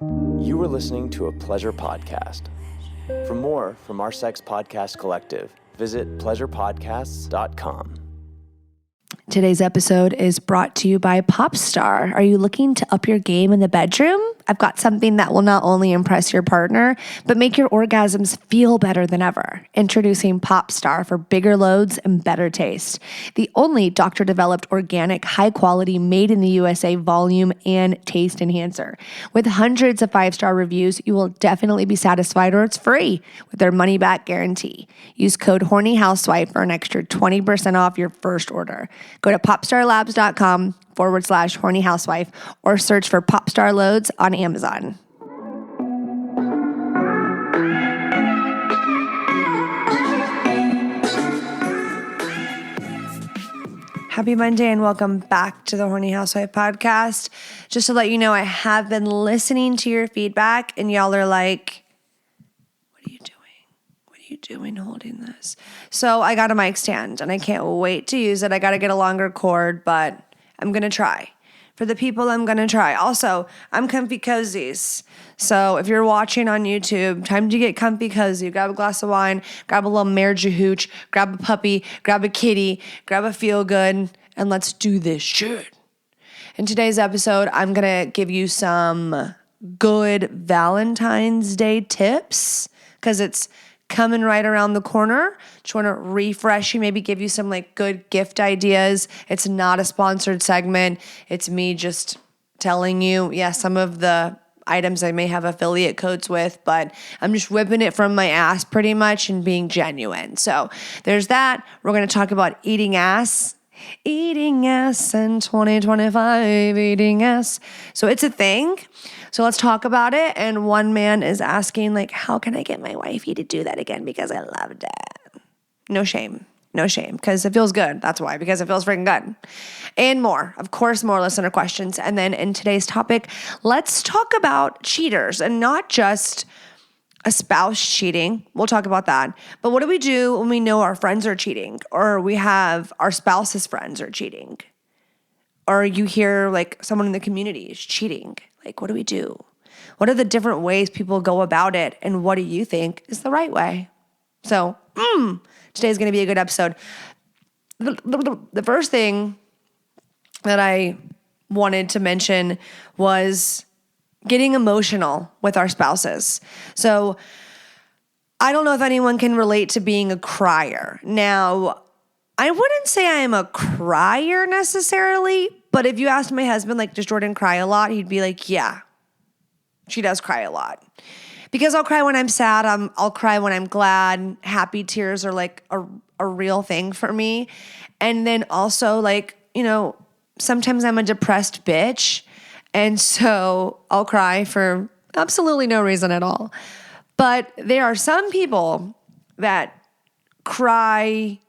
You are listening to a Pleasure podcast. For more from our Sex Podcast Collective, visit pleasurepodcasts.com. Today's episode is brought to you by Popstar. Are you looking to up your game in the bedroom? I've got something that will not only impress your partner, but make your orgasms feel better than ever. Introducing Popstar for bigger loads and better taste. The only doctor-developed organic, high-quality, made-in-the-USA volume and taste enhancer. With hundreds of 5-star reviews, you will definitely be satisfied, or it's free with their money-back guarantee. Use code HornyHousewife for an extra 20% off your first order. Go to popstarlabs.com/hornyhousewife or search for Popstar Loads on Amazon. Happy Monday and welcome back to the Horny Housewife podcast. Just to let you know, I have been listening to your feedback and y'all are like, what are you doing? What are you doing holding this? So I got a mic stand and I can't wait to use it. I got to get a longer cord, but I'm going to try. For the people, I'm going to try. Also, I'm comfy cozies. So if you're watching on YouTube, time to get comfy cozy. Grab a glass of wine, grab a little marriage hooch, grab a puppy, grab a kitty, grab a feel good, and let's do this shit. In today's episode, I'm going to give you some good Valentine's Day tips because it's coming right around the corner. Just want to refresh you, maybe give you some like good gift ideas. It's not a sponsored segment. It's me just telling you, some of the items I may have affiliate codes with, but I'm just whipping it from my ass pretty much and being genuine. So there's that. We're going to talk about eating ass. Eating ass in 2025, eating ass. So it's a thing. So let's talk about it. And one man is asking, like, how can I get my wifey to do that again? Because I loved it. No shame. No shame. Because it feels good. That's why. Because it feels freaking good. And more. Of course, more listener questions. And then in today's topic, let's talk about cheaters and not just a spouse cheating. We'll talk about that. But what do we do when we know our friends are cheating or we have our spouse's friends are cheating? Or you hear like someone in the community is cheating. Like, what do we do? What are the different ways people go about it? And what do you think is the right way? So today's going to be a good episode. The first thing that I wanted to mention was getting emotional with our spouses. So I don't know if anyone can relate to being a crier. Now, I wouldn't say I am a crier necessarily, but if you asked my husband, like, does Jordan cry a lot? He'd be like, yeah, she does cry a lot. Because I'll cry when I'm sad. I'll cry when I'm glad. Happy tears are like a real thing for me. And then also like, sometimes I'm a depressed bitch. And so I'll cry for absolutely no reason at all. But there are some people that cry,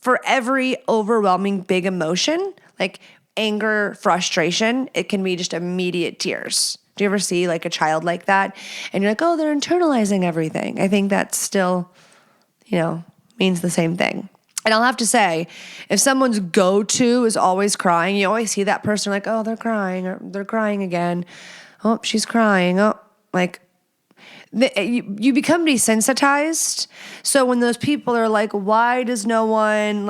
for every overwhelming big emotion, like anger, frustration. It can be just immediate tears. Do you ever see like a child like that? And you're like, oh, they're internalizing everything. I think that still, means the same thing. And I'll have to say, if someone's go-to is always crying, you always see that person like, oh, they're crying, or they're crying again. Oh, she's crying. Oh, like you become desensitized. So when those people are like, why does no one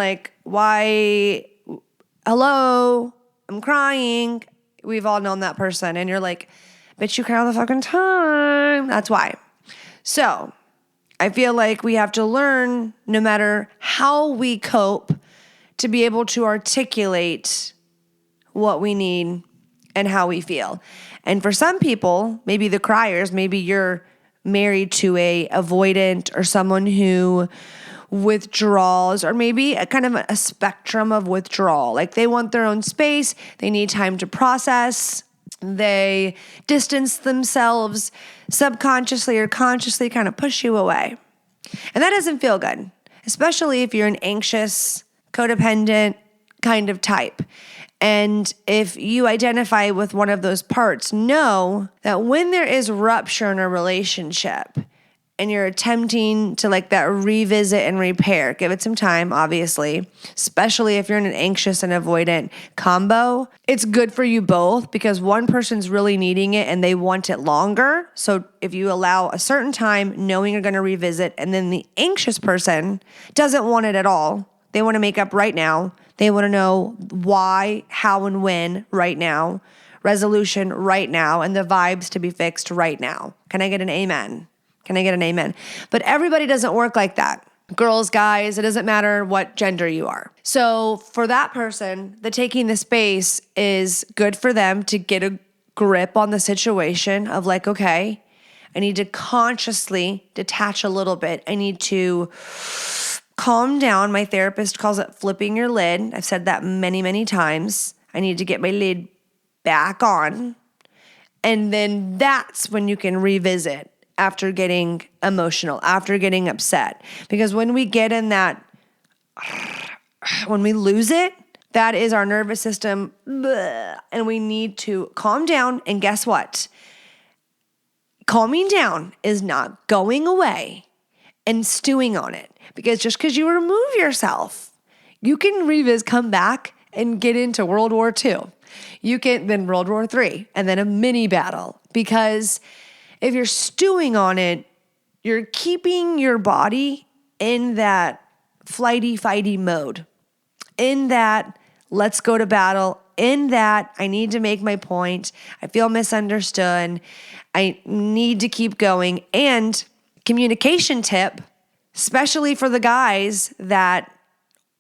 hello, I'm crying. We've all known that person. And you're like, bitch, you cry all the fucking time. That's why. So I feel like we have to learn, no matter how we cope, to be able to articulate what we need and how we feel. And for some people, maybe the criers, maybe you're married to a avoidant or someone who withdraws, or maybe a kind of a spectrum of withdrawal. Like they want their own space. They need time to process. They distance themselves subconsciously or consciously, kind of push you away. And that doesn't feel good, especially if you're an anxious, codependent kind of type. And if you identify with one of those parts, know that when there is rupture in a relationship, and you're attempting to like that revisit and repair, give it some time, obviously, especially if you're in an anxious and avoidant combo. It's good for you both because one person's really needing it and they want it longer. So if you allow a certain time knowing you're going to revisit, and then the anxious person doesn't want it at all. They want to make up right now. They want to know why, how, and when right now. Resolution right now, and the vibes to be fixed right now. Can I get an amen? Can I get an amen? But everybody doesn't work like that. Girls, guys, it doesn't matter what gender you are. So for that person, the taking the space is good for them to get a grip on the situation of like, okay, I need to consciously detach a little bit. I need to calm down. My therapist calls it flipping your lid. I've said that many, many times. I need to get my lid back on. And then that's when you can revisit after getting emotional, after getting upset. Because when we get in that, when we lose it, that is our nervous system, and we need to calm down. And guess what? Calming down is not going away and stewing on it. Because just because you remove yourself, you can come back and get into World War II. You can then World War III, and then a mini battle. Because if you're stewing on it, you're keeping your body in that flighty, fighty mode, in that let's go to battle, in that I need to make my point, I feel misunderstood, I need to keep going. And communication tip, especially for the guys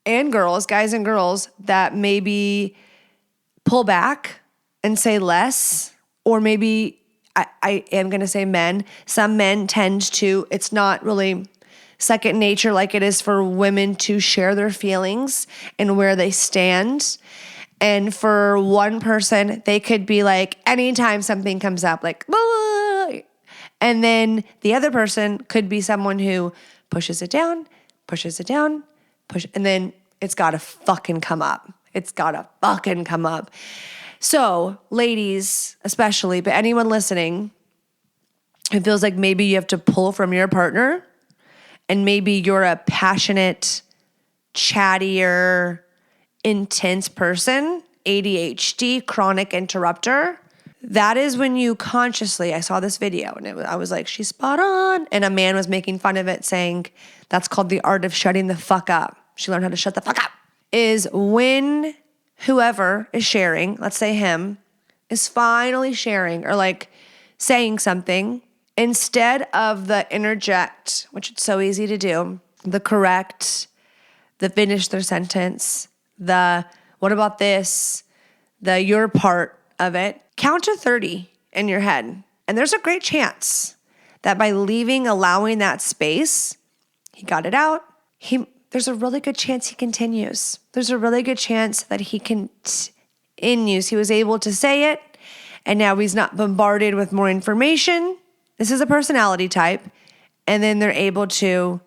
and girls that maybe pull back and say less, or maybe I am going to say men. Some men tend to, it's not really second nature like it is for women to share their feelings and where they stand. And for one person, they could be like, anytime something comes up, like, blah. And then the other person could be someone who pushes it down, and then it's got to fucking come up. It's got to fucking come up. So, ladies especially, but anyone listening, it feels like maybe you have to pull from your partner, and maybe you're a passionate, chattier, intense person, ADHD, chronic interrupter. That is when you consciously, I saw this video and I was like, she's spot on. And a man was making fun of it, saying that's called the art of shutting the fuck up. She learned how to shut the fuck up. Is when whoever is sharing, let's say him, is finally sharing or like saying something, instead of the interject, which it's so easy to do, the correct, the finish their sentence, the what about this, the your part of it, count to 30 in your head. And there's a great chance that by allowing that space, he got it out, there's a really good chance he continues. There's a really good chance that he continues. He was able to say it, and now he's not bombarded with more information. This is a personality type, and then they're able to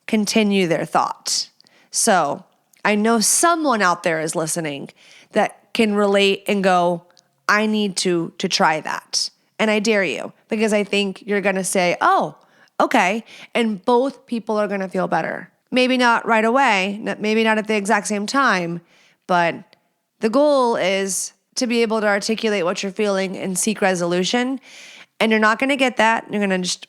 continue their thought. So I know someone out there is listening that can relate and go, I need to try that. And I dare you, because I think you're going to say, oh, okay. And both people are going to feel better. Maybe not right away, maybe not at the exact same time, but the goal is to be able to articulate what you're feeling and seek resolution. And you're not going to get that. You're going to just,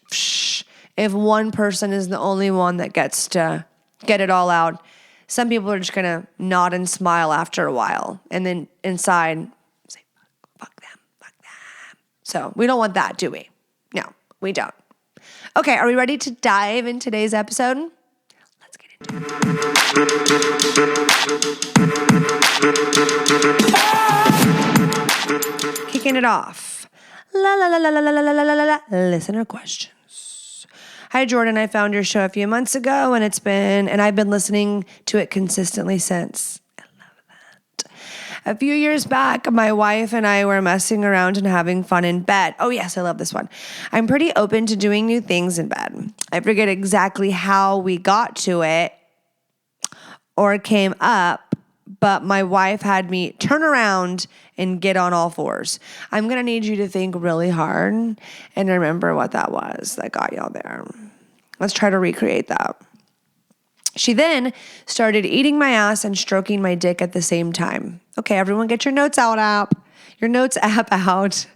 if one person is the only one that gets to get it all out. Some people are just going to nod and smile after a while. And then inside, say, fuck them. So we don't want that, do we? No, we don't. Okay, are we ready to dive in today's episode? Let's get into it. Kicking it off. Listener questions. Hi, Jordan. I found your show a few months ago, and I've been listening to it consistently since. I love that. A few years back, my wife and I were messing around and having fun in bed. Oh, yes, I love this one. I'm pretty open to doing new things in bed. I forget exactly how we got to it or came up, but my wife had me turn around and get on all fours. I'm going to need you to think really hard and remember what that was that got y'all there. Let's try to recreate that. She then started eating my ass and stroking my dick at the same time. Okay, everyone get your notes app out.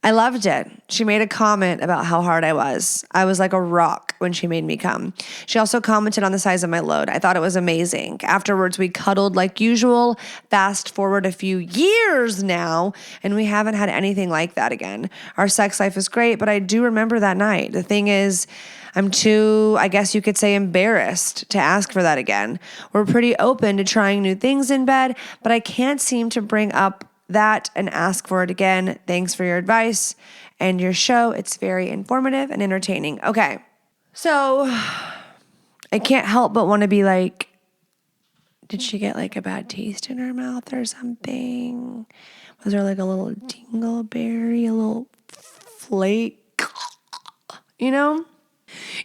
I loved it. She made a comment about how hard I was. I was like a rock when she made me come. She also commented on the size of my load. I thought it was amazing. Afterwards, we cuddled like usual. Fast forward a few years now, and we haven't had anything like that again. Our sex life is great, but I do remember that night. The thing is, I'm too, I guess you could say, embarrassed to ask for that again. We're pretty open to trying new things in bed, but I can't seem to bring up that and ask for it again. Thanks for your advice and your show. It's very informative and entertaining. Okay. So I can't help but want to be like, did she get like a bad taste in her mouth or something? Was there like a little dingleberry, a little flake? You know?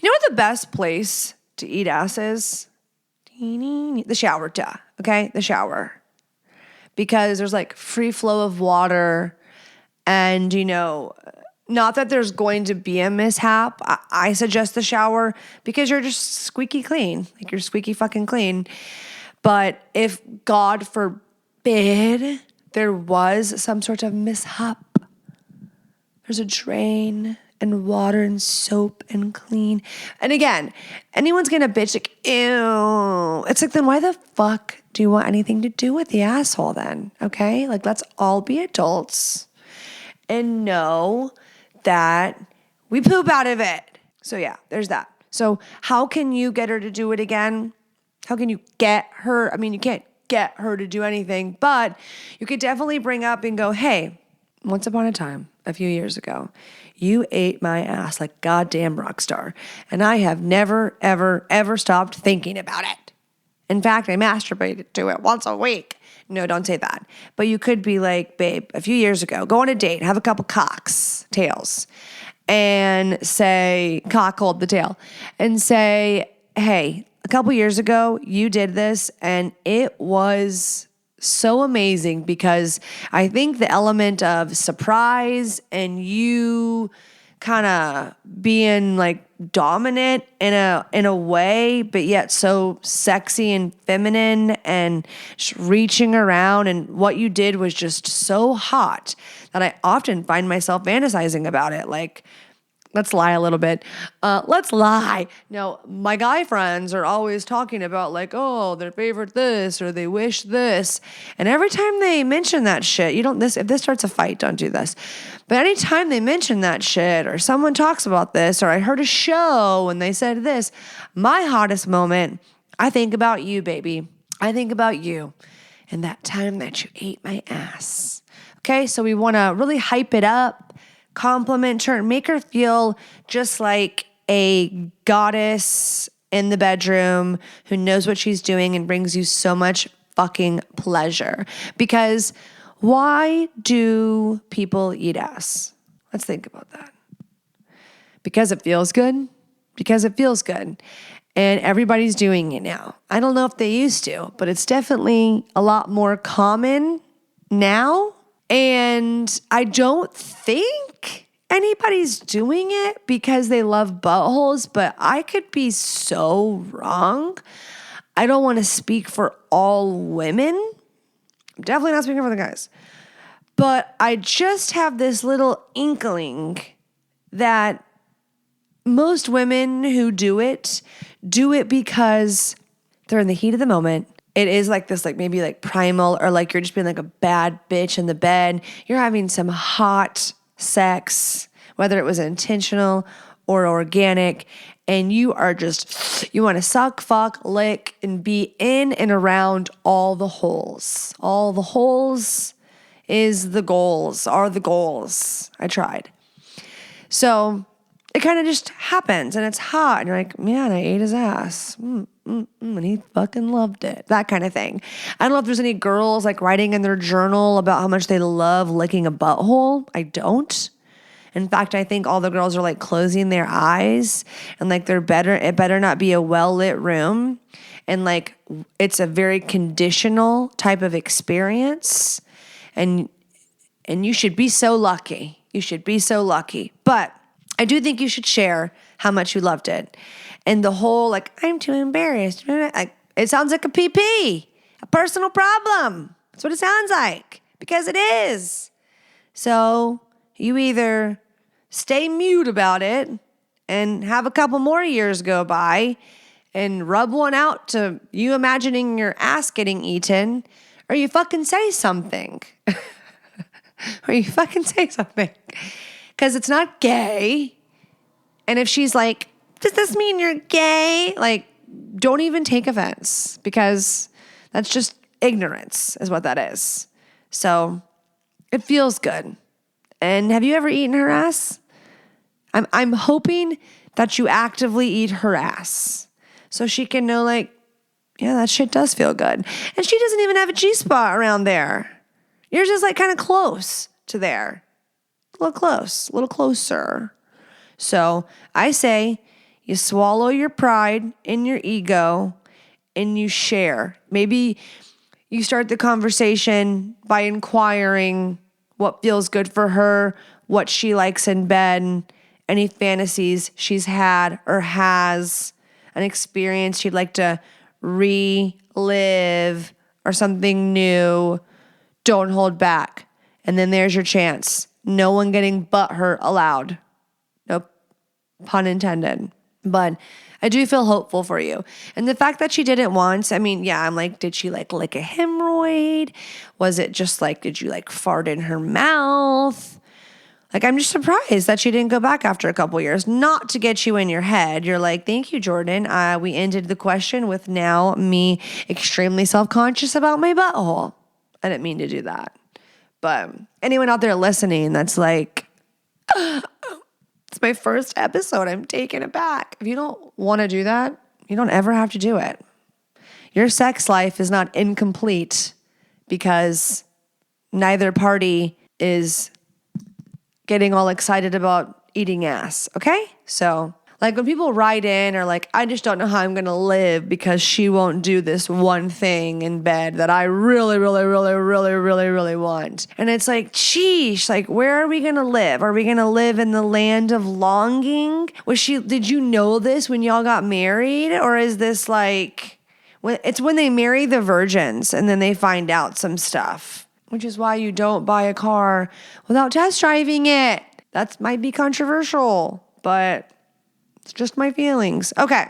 You know what the best place to eat ass is? The shower, duh. Okay? The shower. Because there's like free flow of water and, not that there's going to be a mishap. I suggest the shower because you're just squeaky clean. Like you're squeaky fucking clean. But if, God forbid, there was some sort of mishap, there's a drain and water and soap and clean. And again, anyone's gonna bitch like, ew. It's like, then why the fuck do you want anything to do with the asshole then? Okay? Like, let's all be adults and know that we poop out of it. So yeah, there's that. So how can you get her to do it again? How can you get her? I mean, you can't get her to do anything, but you could definitely bring up and go, hey, once upon a time, a few years ago, you ate my ass like goddamn rock star. And I have never, ever, ever stopped thinking about it. In fact, I masturbated to it once a week. No, don't say that. But you could be like, babe, a few years ago, go on a date, have a couple tails, and say, cock hold the tail, and say, hey, a couple years ago, you did this, and it was so amazing because I think the element of surprise and you kind of being like dominant in a way, but yet so sexy and feminine and just reaching around, and what you did was just so hot that I often find myself fantasizing about it. Like, let's lie a little bit. Let's lie. No, my guy friends are always talking about like, oh, their favorite this or they wish this. And every time they mention that shit, if this starts a fight, don't do this. But anytime they mention that shit or someone talks about this or I heard a show and they said this, my hottest moment, I think about you, baby. I think about you and that time that you ate my ass. Okay, so we want to really hype it up, compliment her, make her feel just like a goddess in the bedroom who knows what she's doing and brings you so much fucking pleasure. Because why do people eat ass? Let's think about that. Because it feels good? Because it feels good. And everybody's doing it now. I don't know if they used to, but it's definitely a lot more common now. And I don't think anybody's doing it because they love buttholes, but I could be so wrong. I don't want to speak for all women. I'm definitely not speaking for the guys. But I just have this little inkling that most women who do it because they're in the heat of the moment. It is like this, like maybe like primal, or like you're just being like a bad bitch in the bed. You're having some hot sex, whether it was intentional or organic, and you want to suck, fuck, lick, and be in and around all the holes. All the holes are the goals. I tried. So it kind of just happens and it's hot and you're like, man, I ate his ass. And he fucking loved it. That kind of thing. I don't know if there's any girls like writing in their journal about how much they love licking a butthole. I don't. In fact, I think all the girls are like closing their eyes and like it better not be a well-lit room. And like it's a very conditional type of experience. And you should be so lucky. You should be so lucky. But I do think you should share how much you loved it. And the whole, like, I'm too embarrassed. It sounds like a PP, a personal problem. That's what it sounds like, because it is. So you either stay mute about it and have a couple more years go by and rub one out to you imagining your ass getting eaten, or you fucking say something. Or you fucking say something. Because it's not gay. And if she's like, does this mean you're gay? Like, don't even take offense, because that's just ignorance is what that is. So it feels good. And have you ever eaten her ass? I'm hoping that you actively eat her ass so she can know, like, yeah, that shit does feel good. And she doesn't even have a G-spot around there. Yours is like kind of close to there. A little close, a little closer. So I say you swallow your pride and your ego and you share. Maybe you start the conversation by inquiring what feels good for her, what she likes in bed, any fantasies she's had or has, an experience she'd like to relive or something new. Don't hold back. And then there's your chance. No one getting butthurt allowed. Nope. Pun intended. But I do feel hopeful for you. And the fact that she did it once, I mean, yeah, I'm like, did she like lick a hemorrhoid? Was it just like, did you like fart in her mouth? Like, I'm just surprised that she didn't go back after a couple years. Not to get you in your head. You're like, thank you, Jordan. We ended the question with now me extremely self-conscious about my butthole. I didn't mean to do that. But anyone out there listening that's like, it's my first episode, I'm taking it back. If you don't want to do that, you don't ever have to do it. Your sex life is not incomplete because neither party is getting all excited about eating ass, okay? So, like when people write in or like, I just don't know how I'm going to live because she won't do this one thing in bed that I really, really, really, really, really, really want. And it's like, sheesh, like where are we going to live? Are we going to live in the land of longing? Did you know this when y'all got married? Or is this like, it's when they marry the virgins and then they find out some stuff, which is why you don't buy a car without test driving it. That might be controversial, but it's just my feelings. Okay.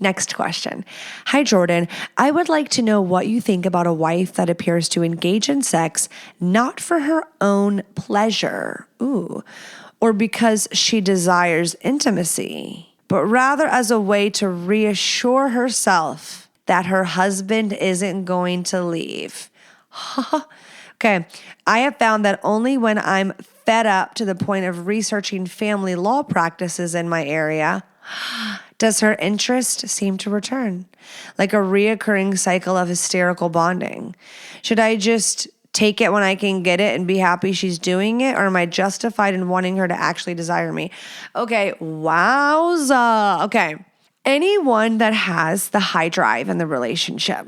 Next question. Hi, Jordan. I would like to know what you think about a wife that appears to engage in sex not for her own pleasure, or because she desires intimacy, but rather as a way to reassure herself that her husband isn't going to leave. Okay, I have found that only when I'm fed up to the point of researching family law practices in my area does her interest seem to return, like a reoccurring cycle of hysterical bonding. Should I just take it when I can get it and be happy she's doing it, or am I justified in wanting her to actually desire me? Okay, wowza. Okay, anyone that has the high drive in the relationship,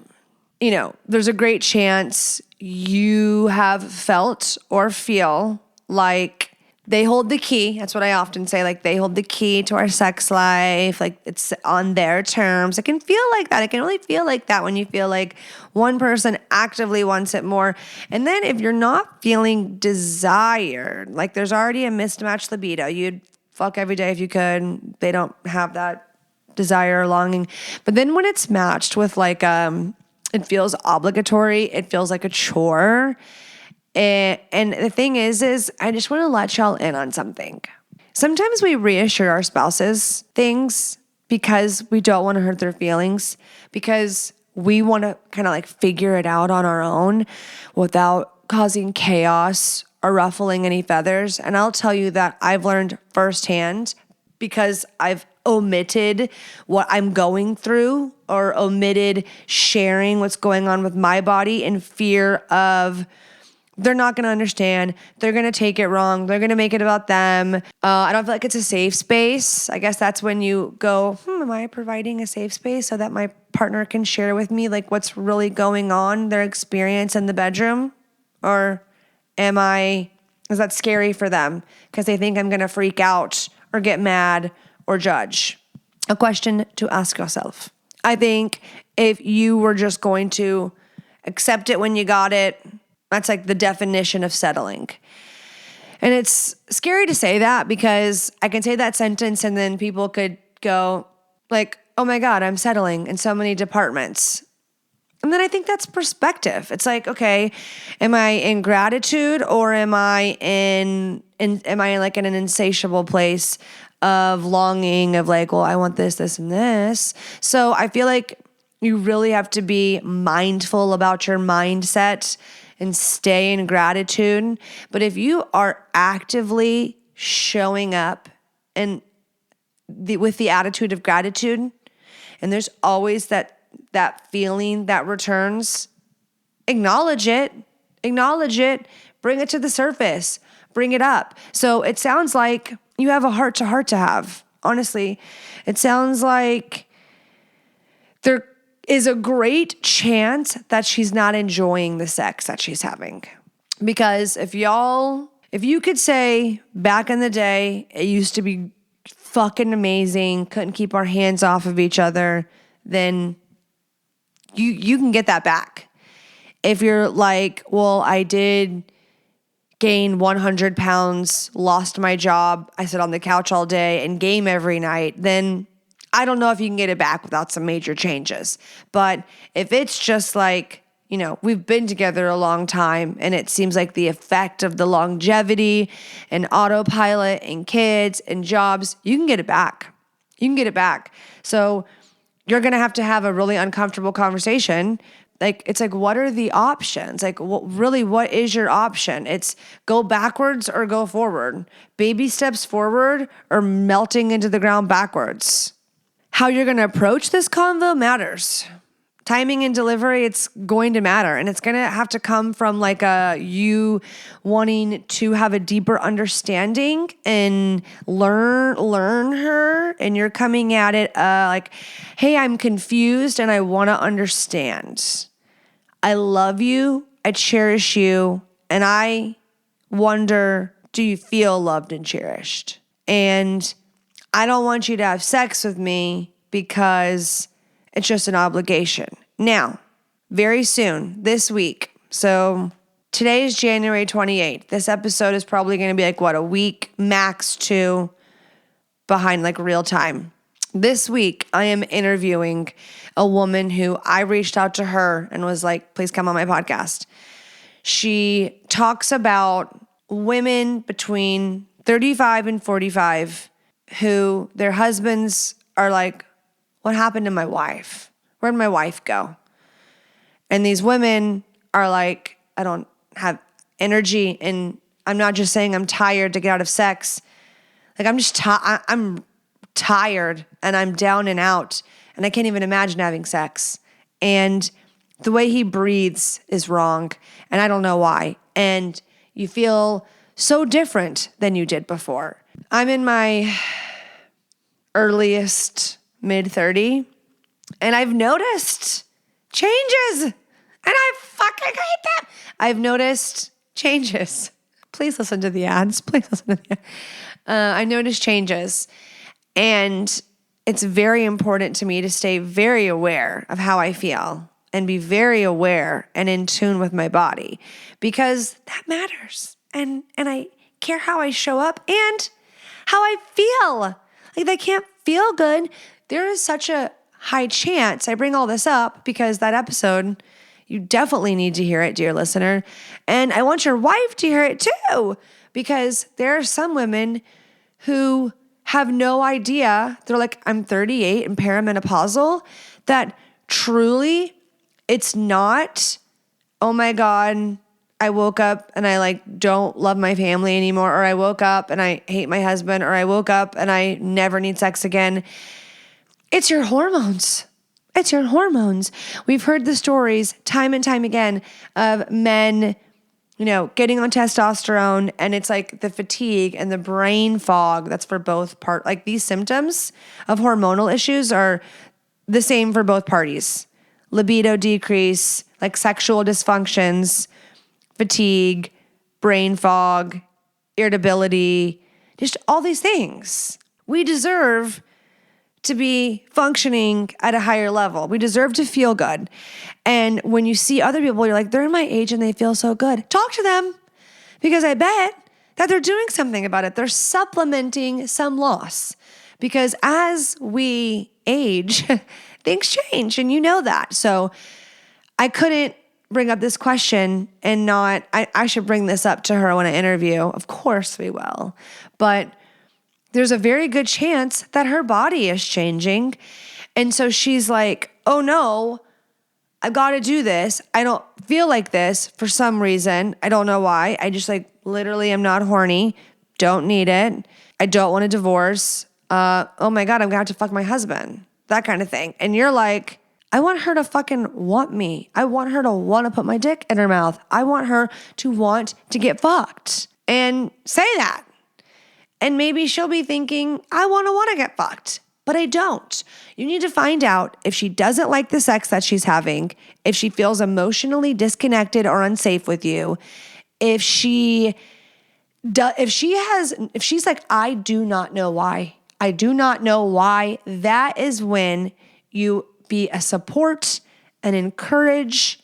there's a great chance you have felt or feel like they hold the key. That's what I often say. Like, they hold the key to our sex life. Like, it's on their terms. It can feel like that. It can really feel like that when you feel like one person actively wants it more. And then if you're not feeling desired, like there's already a mismatched libido, you'd fuck every day if you could. They don't have that desire or longing. But then when it's matched with like, it feels obligatory, it feels like a chore. And the thing is I just want to let y'all in on something. Sometimes we reassure our spouses things because we don't want to hurt their feelings, because we want to kind of like figure it out on our own without causing chaos or ruffling any feathers. And I'll tell you that I've learned firsthand, because I've omitted what I'm going through or omitted sharing what's going on with my body in fear of they're not going to understand. They're going to take it wrong. They're going to make it about them. I don't feel like it's a safe space. I guess that's when you go, am I providing a safe space so that my partner can share with me like what's really going on, their experience in the bedroom? Or is that scary for them because they think I'm going to freak out or get mad or judge? A question to ask yourself. I think if you were just going to accept it when you got it, that's like the definition of settling. And it's scary to say that because I can say that sentence and then people could go like, oh my God, I'm settling in so many departments. And then I think that's perspective. It's like, okay, am I in gratitude or am I in like in an insatiable place of longing of like, well, I want this, this, and this. So I feel like you really have to be mindful about your mindset and stay in gratitude. But if you are actively showing up and with the attitude of gratitude, and there's always that feeling that returns, acknowledge it, bring it to the surface, bring it up. So it sounds like you have a heart to heart to have. Honestly, it sounds like there is a great chance that she's not enjoying the sex that she's having. Because if you could say back in the day, it used to be fucking amazing, couldn't keep our hands off of each other, then you can get that back. If you're like, well, I did gain 100 pounds, lost my job, I sit on the couch all day and game every night, then I don't know if you can get it back without some major changes. But if it's just like, we've been together a long time and it seems like the effect of the longevity and autopilot and kids and jobs, you can get it back. So you're going to have a really uncomfortable conversation. Like, it's like, what are the options? Like, what is your option? It's go backwards or go forward. Baby steps forward or melting into the ground backwards. How you're going to approach this convo matters. Timing and delivery, it's going to matter. And it's going to have to come from like you wanting to have a deeper understanding and learn her. And you're coming at it like, hey, I'm confused and I want to understand. I love you. I cherish you. And I wonder, do you feel loved and cherished? And I don't want you to have sex with me because it's just an obligation. Now, very soon, this week, so today is January 28th. This episode is probably going to be like, a week, max 2 behind like real time. This week, I am interviewing a woman who I reached out to her and was like, please come on my podcast. She talks about women between 35 and 45 who their husbands are like, what happened to my wife? Where'd my wife go? And these women are like, I don't have energy, and I'm not just saying I'm tired to get out of sex. Like I'm tired and I'm down and out and I can't even imagine having sex. And the way he breathes is wrong and I don't know why. And you feel so different than you did before. I'm in my earliest mid-30 and I've noticed changes and I fucking hate them. I've noticed changes. Please listen to the ads. Please listen to the ads. I noticed changes. And it's very important to me to stay very aware of how I feel and be very aware and in tune with my body because that matters. And I care how I show up and how I feel. Like if I can't feel good, there is such a high chance. I bring all this up because that episode, you definitely need to hear it, dear listener. And I want your wife to hear it too, because there are some women who have no idea. They're like, I'm 38 and perimenopausal, that truly it's not, oh my God, I woke up and I like don't love my family anymore, or I woke up and I hate my husband, or I woke up and I never need sex again. It's your hormones. It's your hormones. We've heard the stories time and time again of men, getting on testosterone, and it's like the fatigue and the brain fog that's for both part. Like these symptoms of hormonal issues are the same for both parties. Libido decrease, like sexual dysfunctions, fatigue, brain fog, irritability, just all these things. We deserve to be functioning at a higher level. We deserve to feel good. And when you see other people, you're like, they're my age and they feel so good. Talk to them, because I bet that they're doing something about it. They're supplementing some loss, because as we age, things change, and you know that. So I couldn't bring up this question and not, I should bring this up to her when I interview. Of course we will. But there's a very good chance that her body is changing. And so she's like, oh no, I've got to do this. I don't feel like this for some reason. I don't know why. I just literally am not horny. Don't need it. I don't want a divorce. Oh my God, I'm going to have to fuck my husband. That kind of thing. And you're like, I want her to fucking want me. I want her to want to put my dick in her mouth. I want her to want to get fucked. And say that. And maybe she'll be thinking, I want to get fucked, but I don't. You need to find out if she doesn't like the sex that she's having, if she feels emotionally disconnected or unsafe with you, if she's like, I do not know why. I do not know why. That is when you be a support and encourage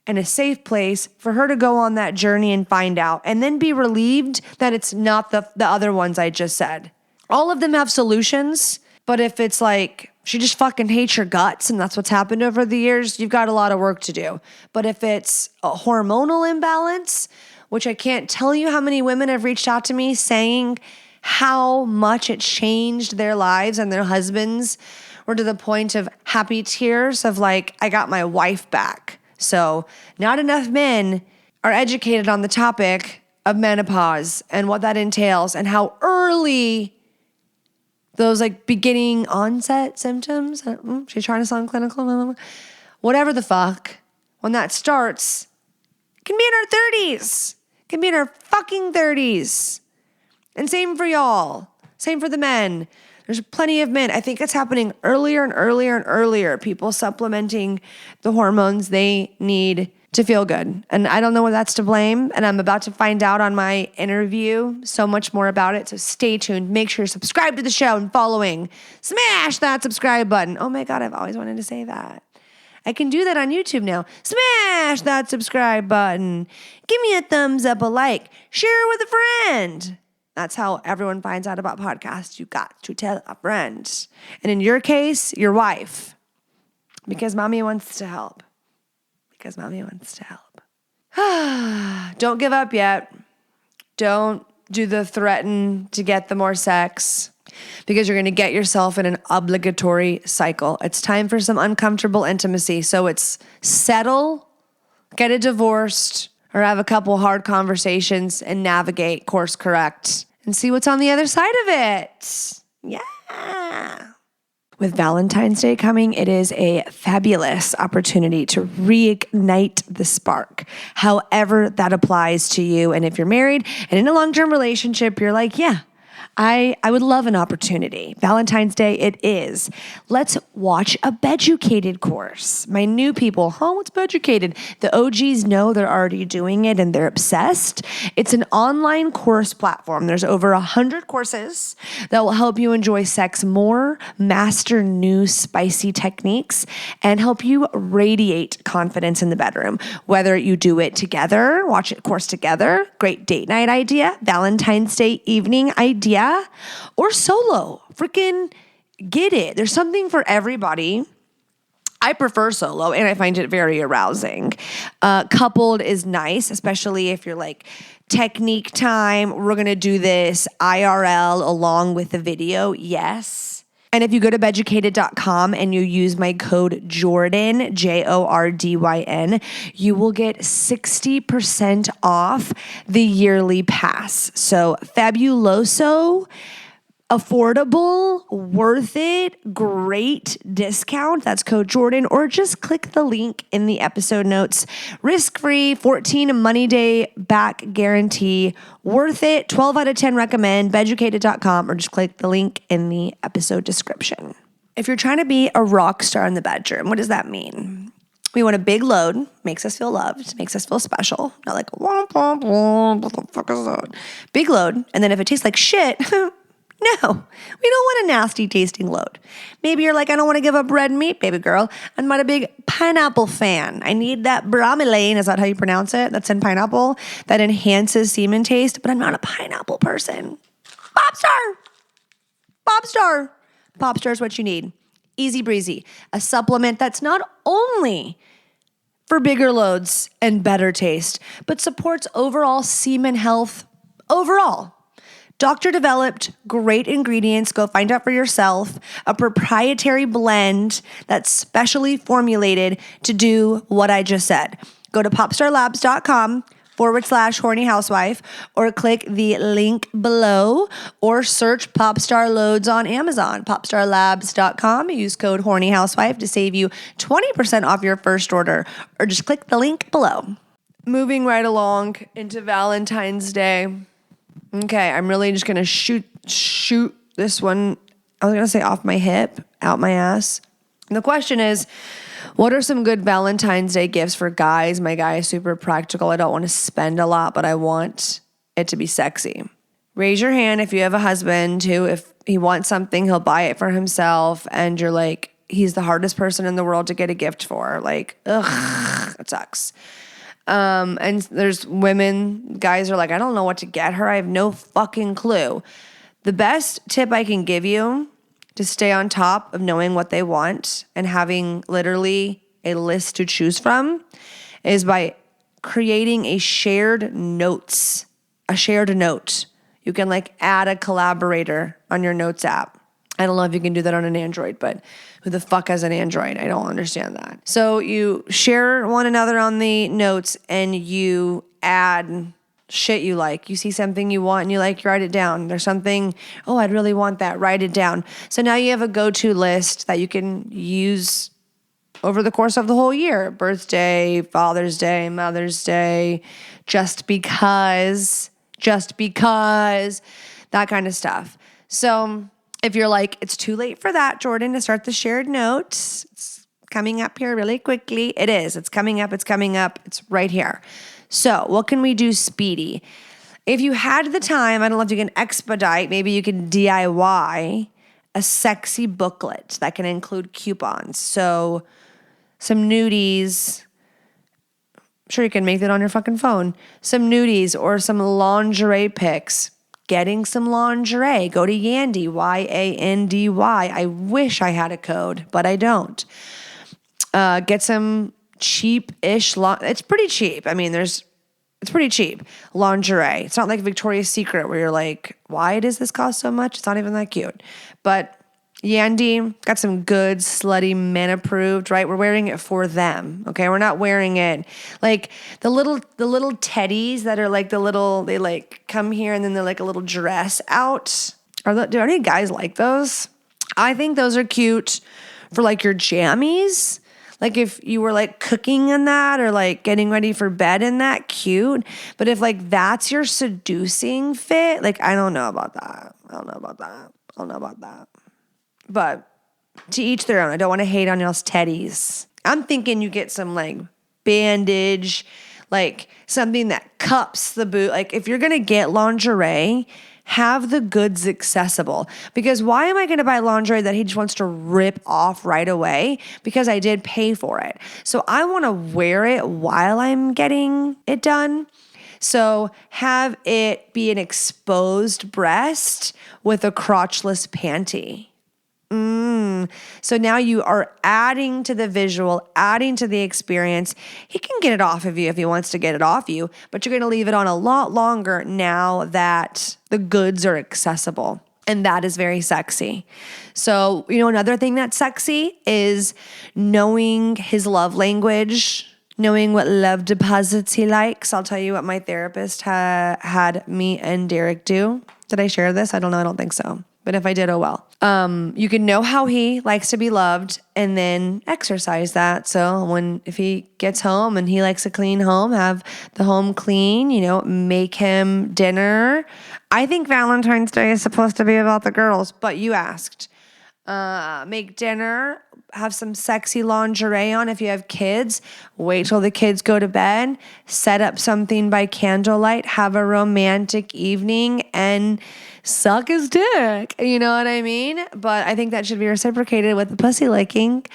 and a safe place for her to go on that journey and find out, and then be relieved that it's not the other ones I just said. All of them have solutions, but if it's like she just fucking hates your guts and that's what's happened over the years, you've got a lot of work to do. But if it's a hormonal imbalance, which I can't tell you how many women have reached out to me saying how much it changed their lives and their husbands, were to the point of happy tears of like, I got my wife back. So not enough men are educated on the topic of menopause and what that entails and how early those beginning onset symptoms, she's trying to sound clinical, whatever the fuck, when that starts, it can be in our 30s. It can be in our fucking 30s. And same for y'all. Same for the men. There's plenty of men. I think it's happening earlier and earlier and earlier. People supplementing the hormones they need to feel good. And I don't know whether that's to blame. And I'm about to find out on my interview so much more about it. So stay tuned. Make sure you're subscribed to the show and following. Smash that subscribe button. Oh my God, I've always wanted to say that. I can do that on YouTube now. Smash that subscribe button. Give me a thumbs up, a like. Share it with a friend. That's how everyone finds out about podcasts. You got to tell a friend. And in your case, your wife. Because mommy wants to help. Because mommy wants to help. Don't give up yet. Don't do the threaten to get the more sex, because you're going to get yourself in an obligatory cycle. It's time for some uncomfortable intimacy. So it's settle, get it divorced, or have a couple hard conversations and navigate, course correct, and see what's on the other side of it. Yeah. With Valentine's Day coming, it is a fabulous opportunity to reignite the spark, however that applies to you. And if you're married and in a long-term relationship, you're like, yeah, I would love an opportunity. Valentine's Day it is. Let's watch a Beducated course. My new people, what's Beducated? The OGs know they're already doing it and they're obsessed. It's an online course platform. There's over 100 courses that will help you enjoy sex more, master new spicy techniques, and help you radiate confidence in the bedroom. Whether you do it together, watch it course together, great date night idea, Valentine's Day evening idea, or solo. Freaking get it. There's something for everybody. I prefer solo and I find it very arousing. Coupled is nice, especially if you're like technique time. We're going to do this IRL along with the video. Yes. And if you go to beducated.com and you use my code Jordan, JORDYN, you will get 60% off the yearly pass. So fabuloso, affordable, worth it, great discount. That's code Jordan, or just click the link in the episode notes. Risk-free, 14 money day back guarantee. Worth it, 12 out of 10 recommend, beducated.com, or just click the link in the episode description. If you're trying to be a rock star in the bedroom, what does that mean? We want a big load, makes us feel loved, makes us feel special. Not like, what the fuck is that? Big load, and then if it tastes like shit, no, we don't want a nasty tasting load. Maybe you're like, I don't want to give up red meat, baby girl. I'm not a big pineapple fan. I need that bromelain, is that how you pronounce it? That's in pineapple, that enhances semen taste, but I'm not a pineapple person. Pop Star is what you need. Easy breezy. A supplement that's not only for bigger loads and better taste, but supports overall semen health overall. Doctor developed, great ingredients. Go find out for yourself. A proprietary blend that's specially formulated to do what I just said. Go to popstarlabs.com/horny housewife, or click the link below, or search Popstar Loads on Amazon. Popstarlabs.com. Use code horny housewife to save you 20% off your first order, or just click the link below. Moving right along into Valentine's Day. Okay, I'm really just going to shoot this one, I was going to say off my hip, out my ass. And the question is, what are some good Valentine's Day gifts for guys? My guy is super practical. I don't want to spend a lot, but I want it to be sexy. Raise your hand if you have a husband who, if he wants something, he'll buy it for himself. And you're like, he's the hardest person in the world to get a gift for. Like, ugh, it sucks. And there's guys are like, I don't know what to get her. I have no fucking clue. The best tip I can give you to stay on top of knowing what they want and having literally a list to choose from is by creating a shared note. You can like add a collaborator on your notes app. I don't know if you can do that on an Android, but who the fuck has an Android? I don't understand that. So you share one another on the notes and you add shit you like. You see something you want and you like, you write it down. There's something, I'd really want that. Write it down. So now you have a go-to list that you can use over the course of the whole year. Birthday, Father's Day, Mother's Day, just because, that kind of stuff. So if you're like, it's too late for that, Jordan, to start the shared notes, it's coming up here really quickly. It is. It's coming up. It's right here. So what can we do speedy? If you had the time, I don't know if you can expedite, maybe you can DIY a sexy booklet that can include coupons. So some nudies. I'm sure you can make that on your fucking phone. Some nudies or some lingerie pics. getting some lingerie. Go to Yandy, Y-A-N-D-Y. I wish I had a code, but I don't. Get some cheap-ish, it's pretty cheap. I mean, it's pretty cheap lingerie. It's not like Victoria's Secret where you're like, why does this cost so much? It's not even that cute. But Yandy got some good, slutty, men approved, right? We're wearing it for them, okay? We're not wearing it like the little teddies that are like they like come here and then they're like a little dress out. Do any guys like those? I think those are cute for like your jammies. Like if you were like cooking in that or like getting ready for bed in that, cute. But if like that's your seducing fit, like I don't know about that. But to each their own. I don't want to hate on y'all's teddies. I'm thinking you get some like bandage, like something that cups the boot. Like if you're going to get lingerie, have the goods accessible. Because why am I going to buy lingerie that he just wants to rip off right away? Because I did pay for it. So I want to wear it while I'm getting it done. So have it be an exposed breast with a crotchless panty. So now you are adding to the visual, adding to the experience. He can get it off of you if he wants to get it off you, but you're going to leave it on a lot longer now that the goods are accessible. And that is very sexy. So, another thing that's sexy is knowing his love language, knowing what love deposits he likes. I'll tell you what my therapist had me and Derek do. Did I share this? I don't know. I don't think so. But if I did, oh well. You can know how he likes to be loved and then exercise that. So if he gets home and he likes a clean home, have the home clean, make him dinner. I think Valentine's Day is supposed to be about the girls, but you asked. Make dinner, have some sexy lingerie on. If you have kids, wait till the kids go to bed, set up something by candlelight, have a romantic evening, and suck his dick. You know what I mean? But I think that should be reciprocated with the pussy licking.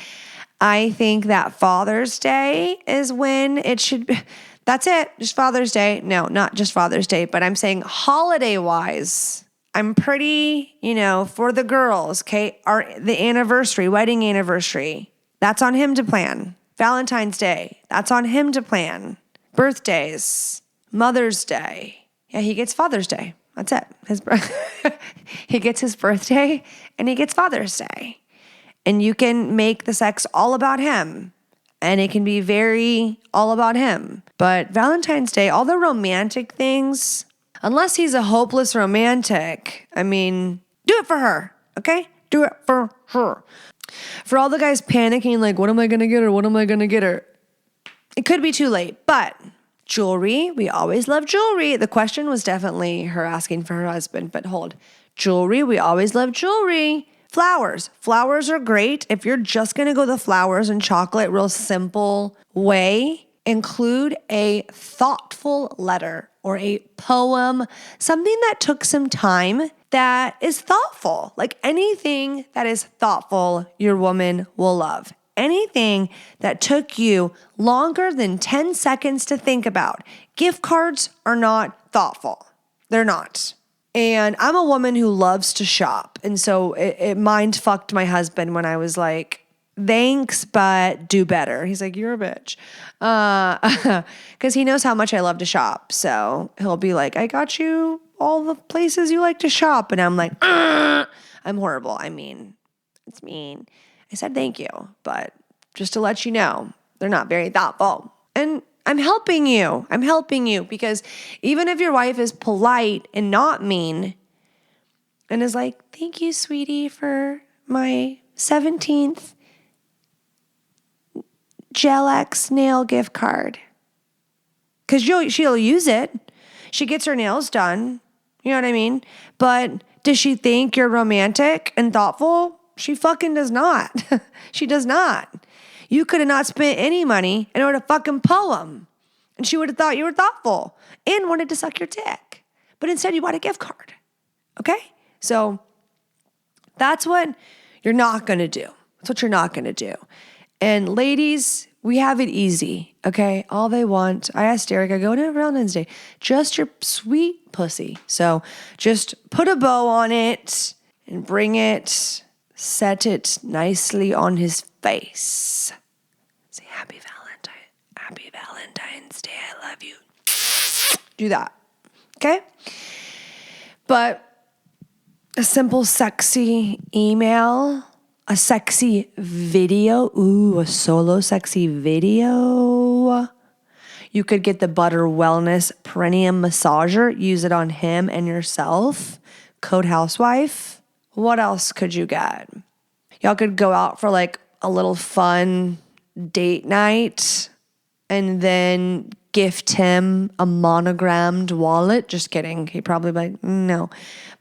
I think that Father's Day is when it should be. That's it. Just Father's Day. No, not just Father's Day, but I'm saying holiday-wise. I'm pretty, for the girls, okay? The anniversary, wedding anniversary, that's on him to plan. Valentine's Day, that's on him to plan. Birthdays, Mother's Day. Yeah, he gets Father's Day. That's it. He gets his birthday and he gets Father's Day. And you can make the sex all about him. And it can be very all about him. But Valentine's Day, all the romantic things, unless he's a hopeless romantic, do it for her, okay? Do it for her. For all the guys panicking, like, what am I going to get her? What am I going to get her? It could be too late, but jewelry, we always love jewelry. The question was definitely her asking for her husband, but hold. Jewelry, we always love jewelry. Flowers. Flowers are great. If you're just going to go the flowers and chocolate, real simple way, include a thoughtful letter or a poem, something that took some time that is thoughtful. Like anything that is thoughtful, your woman will love. Anything that took you longer than 10 seconds to think about. Gift cards are not thoughtful. They're not. And I'm a woman who loves to shop. And so it mind fucked my husband when I was like, thanks, but do better. He's like, you're a bitch. Because he knows how much I love to shop. So he'll be like, I got you all the places you like to shop. And I'm like, I'm horrible. It's mean. I said thank you. But just to let you know, they're not very thoughtful. And I'm helping you because even if your wife is polite and not mean and is like, thank you, sweetie, for my 17th Gel X nail gift card. Because she'll use it. She gets her nails done. You know what I mean? But does she think you're romantic and thoughtful? She fucking does not. She does not. You could have not spent any money and wrote a fucking poem. And she would have thought you were thoughtful and wanted to suck your dick. But instead you bought a gift card. Okay? So that's what you're not going to do. That's what you're not going to do. And ladies, We have it easy, okay? All they want, I asked Derek, I go to Valentine's Day, just your sweet pussy. So just put a bow on it and bring it, set it nicely on his face. Say, Happy Valentine's Day, I love you. Do that, okay? But a simple, sexy email, a sexy video. Ooh, a solo sexy video. You could get the Butter Wellness Perineum Massager. Use it on him and yourself. Code Housewife. What else could you get? Y'all could go out for like a little fun date night and then gift him a monogrammed wallet. Just kidding. He'd probably be like, no.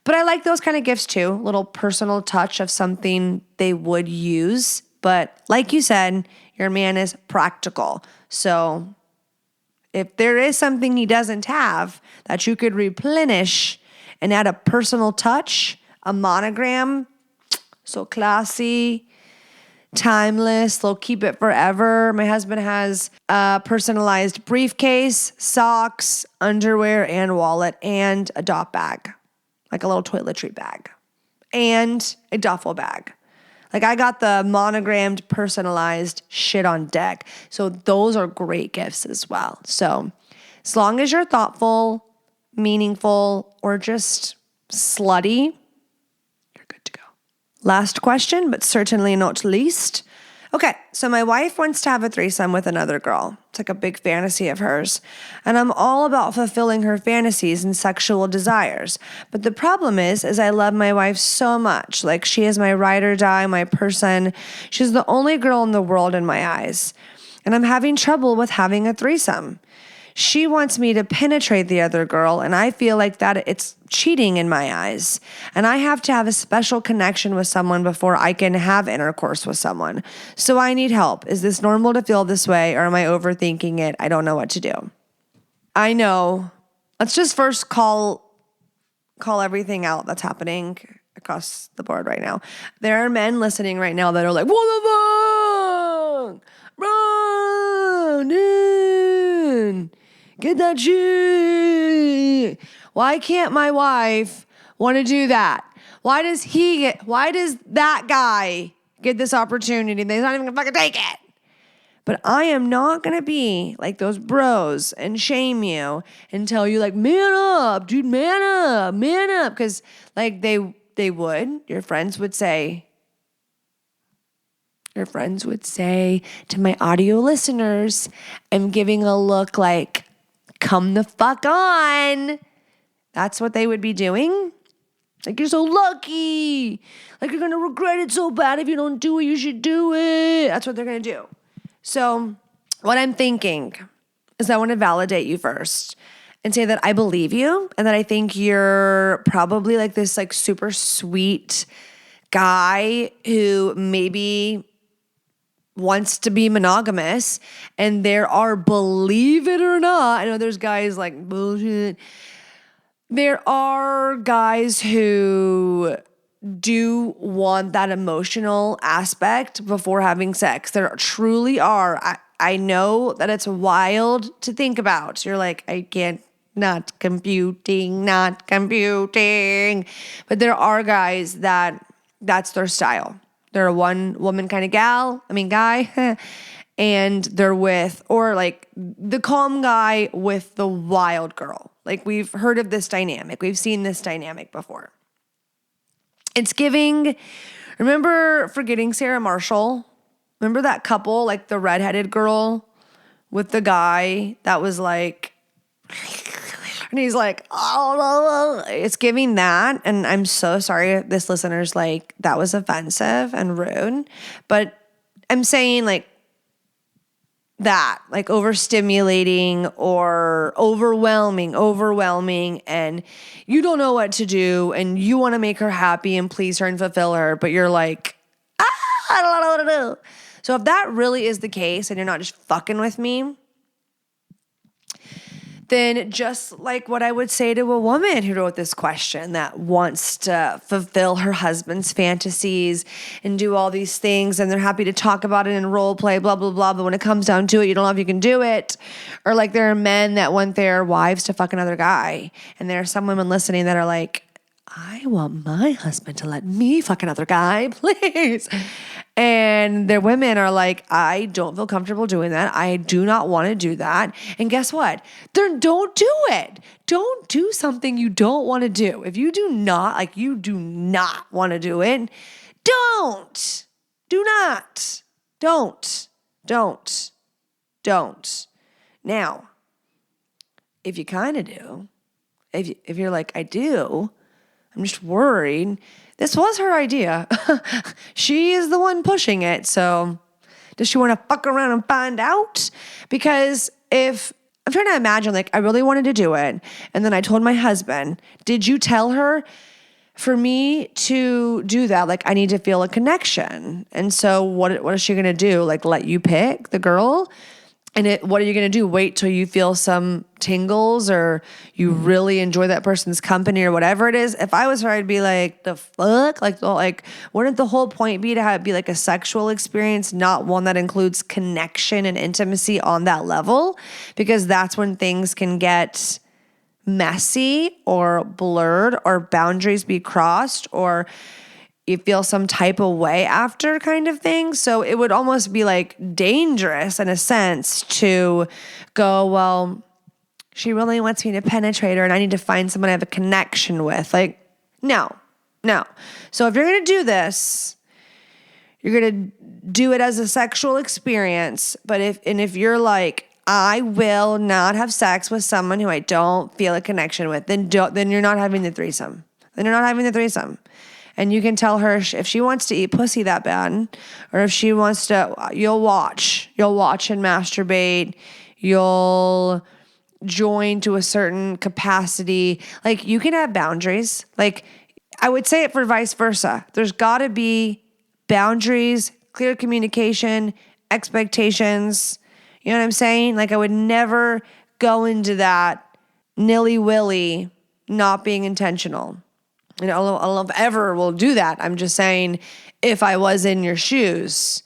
But I like those kind of gifts too. Little personal touch of something they would use. But like you said, your man is practical. So if there is something he doesn't have that you could replenish and add a personal touch, a monogram, so classy, timeless, they'll keep it forever. My husband has a personalized briefcase, socks, underwear, and wallet, and a dot bag, like a little toiletry bag, and a duffel bag. Like I got the monogrammed, personalized shit on deck. So those are great gifts as well. So as long as you're thoughtful, meaningful, or just slutty, you're good to go. Last question, but certainly not least. Okay, so my wife wants to have a threesome with another girl. It's like a big fantasy of hers. And I'm all about fulfilling her fantasies and sexual desires. But the problem is I love my wife so much. Like she is my ride or die, my person. She's the only girl in the world in my eyes. And I'm having trouble with having a threesome. She wants me to penetrate the other girl, and I feel like that it's cheating in my eyes. And I have to have a special connection with someone before I can have intercourse with someone. So I need help. Is this normal to feel this way, or am I overthinking it? I don't know what to do. I know. Let's just first call everything out that's happening across the board right now. There are men listening right now that are like, what the fuck? Run, dude. Get that shit. Why can't my wife want to do that? Why does that guy get this opportunity? They're not even gonna fucking take it. But I am not gonna be like those bros and shame you and tell you like, man up, dude, man up. Because like they would, your friends would say to my audio listeners, I'm giving a look like, come the fuck on. That's what they would be doing. Like, you're so lucky. Like, you're going to regret it so bad if you don't do it. You should do it. That's what they're going to do. So what I'm thinking is I want to validate you first and say that I believe you and that I think you're probably like this like super sweet guy who maybe wants to be monogamous, and there are, believe it or not, I know there's guys like bullshit. There are guys who do want that emotional aspect before having sex. There truly are. I know that it's wild to think about. You're like, I can't, not computing. But there are guys that's their style. They're a one-woman kind of guy, and they're with, or like the calm guy with the wild girl. Like we've heard of this dynamic. We've seen this dynamic before. It's giving, remember Forgetting Sarah Marshall? Remember that couple, like the redheaded girl with the guy that was like, and he's like, oh, it's giving that. And I'm so sorry if this listener's like, that was offensive and rude. But I'm saying like that, like overstimulating or overwhelming. And you don't know what to do. And you want to make her happy and please her and fulfill her. But you're like, I don't know what to do. So if that really is the case and you're not just fucking with me, then just like what I would say to a woman who wrote this question that wants to fulfill her husband's fantasies and do all these things, and they're happy to talk about it and role play, blah, blah, blah. But when it comes down to it, you don't know if you can do it. Or like there are men that want their wives to fuck another guy. And there are some women listening that are like, I want my husband to let me fuck another guy, please. And their women are like, I don't feel comfortable doing that. I do not want to do that. And guess what? Then don't do it. Don't do something you don't want to do. If you do not, like you do not want to do it, don't. Do not. Don't. Now, if you kind of do, if you're like, I do, I'm just worried. This was her idea. She is the one pushing it. So does she want to fuck around and find out? Because if I'm trying to imagine, like, I really wanted to do it. And then I told my husband, did you tell her for me to do that? Like, I need to feel a connection. And so what is she going to do? Like, let you pick the girl? And what are you going to do? Wait till you feel some tingles or you really enjoy that person's company or whatever it is? If I was her, I'd be like, the fuck? Like, wouldn't the whole point be to have it be like a sexual experience, not one that includes connection and intimacy on that level? Because that's when things can get messy or blurred or boundaries be crossed or you feel some type of way after kind of thing. So it would almost be like dangerous in a sense to go, well, she really wants me to penetrate her and I need to find someone I have a connection with. Like, no. So if you're going to do this, you're going to do it as a sexual experience. But if you're like, I will not have sex with someone who I don't feel a connection with, then you're not having the threesome. And you can tell her if she wants to eat pussy that bad, or if she wants to, you'll watch and masturbate. You'll join to a certain capacity. Like you can have boundaries. Like I would say it for vice versa. There's got to be boundaries, clear communication, expectations. You know what I'm saying? Like I would never go into that nilly-willy, not being intentional. I don't know if ever will do that. I'm just saying if I was in your shoes,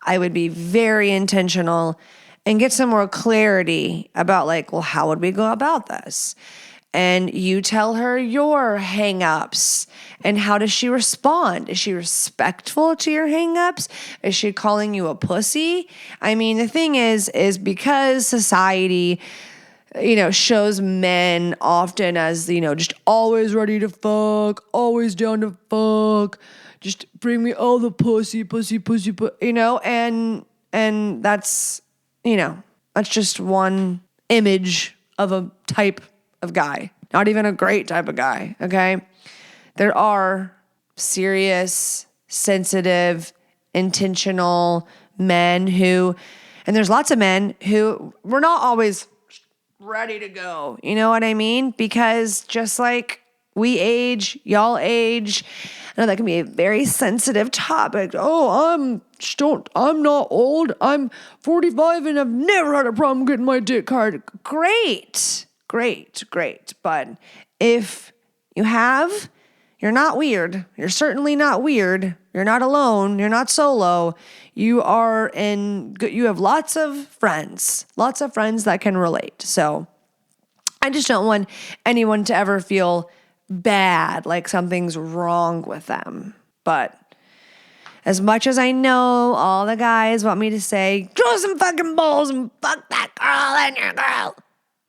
I would be very intentional and get some more clarity about like, well, how would we go about this? And you tell her your hang-ups and how does she respond? Is she respectful to your hang-ups? Is she calling you a pussy? I mean, the thing is because society shows men often as, just always ready to fuck, always down to fuck, just bring me all the pussy, and that's, that's just one image of a type of guy, not even a great type of guy, okay? There are serious, sensitive, intentional men and there's lots of men who we're not always ready to go. You know what I mean? Because just like we age, y'all age. I know that can be a very sensitive topic. Oh, I'm not old. I'm 45 and I've never had a problem getting my dick hard. Great. But if you have, you're not weird. You're certainly not weird. You're not alone. You're not solo. You have lots of friends that can relate. So I just don't want anyone to ever feel bad, like something's wrong with them. But as much as I know all the guys want me to say, grow some fucking balls and fuck that girl and your girl,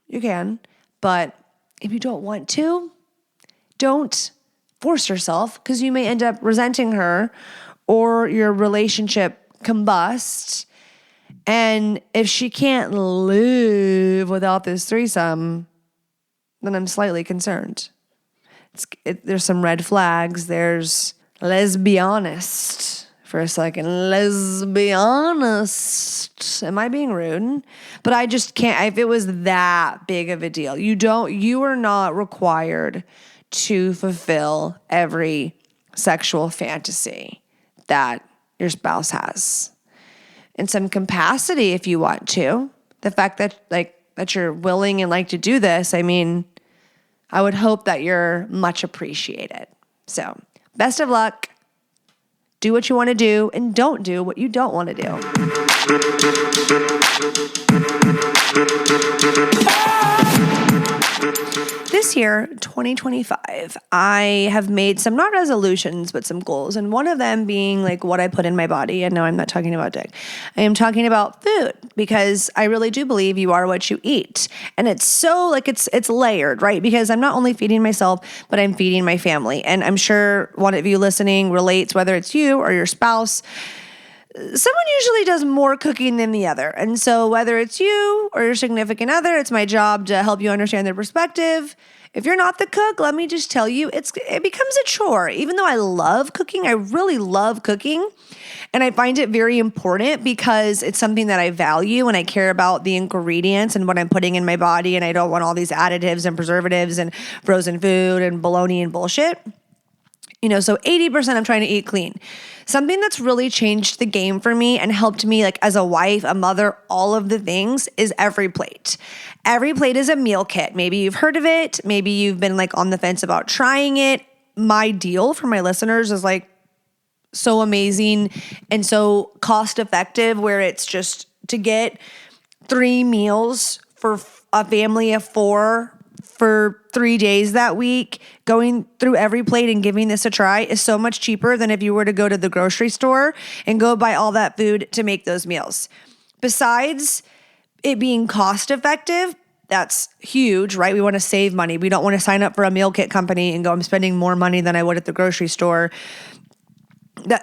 you can. But if you don't want to, don't force yourself because you may end up resenting her or your relationship combust. And if she can't live without this threesome, then I'm slightly concerned. There's some red flags. Let's be honest for a second. Let's be honest. Am I being rude? But I just can't. If it was that big of a deal, you are not required to fulfill every sexual fantasy that your spouse has. In some capacity, if you want to. The fact that, like, that you're willing and like to do this, I mean, I would hope that you're much appreciated. So best of luck. Do what you want to do and don't do what you don't want to do. This year, 2025, I have made some, not resolutions, but some goals. And one of them being like what I put in my body. And no, I'm not talking about dick. I am talking about food, because I really do believe you are what you eat. And it's so like, it's layered, right? Because I'm not only feeding myself, but I'm feeding my family. And I'm sure one of you listening relates, whether it's you or your spouse. Someone usually does more cooking than the other. And so whether it's you or your significant other, it's my job to help you understand their perspective. If you're not the cook, let me just tell you, it becomes a chore. Even though I love cooking, I really love cooking. And I find it very important because it's something that I value and I care about the ingredients and what I'm putting in my body. And I don't want all these additives and preservatives and frozen food and bologna and bullshit. So 80% I'm trying to eat clean. Something that's really changed the game for me and helped me like as a wife, a mother, all of the things is Every Plate. Every Plate is a meal kit. Maybe you've heard of it. Maybe you've been like on the fence about trying it. My deal for my listeners is like so amazing and so cost effective, where it's just to get 3 meals for a family of 4 for 3 days that week. Going through Every Plate and giving this a try is so much cheaper than if you were to go to the grocery store and go buy all that food to make those meals. Besides it being cost effective, that's huge, right? We want to save money. We don't want to sign up for a meal kit company and go, I'm spending more money than I would at the grocery store.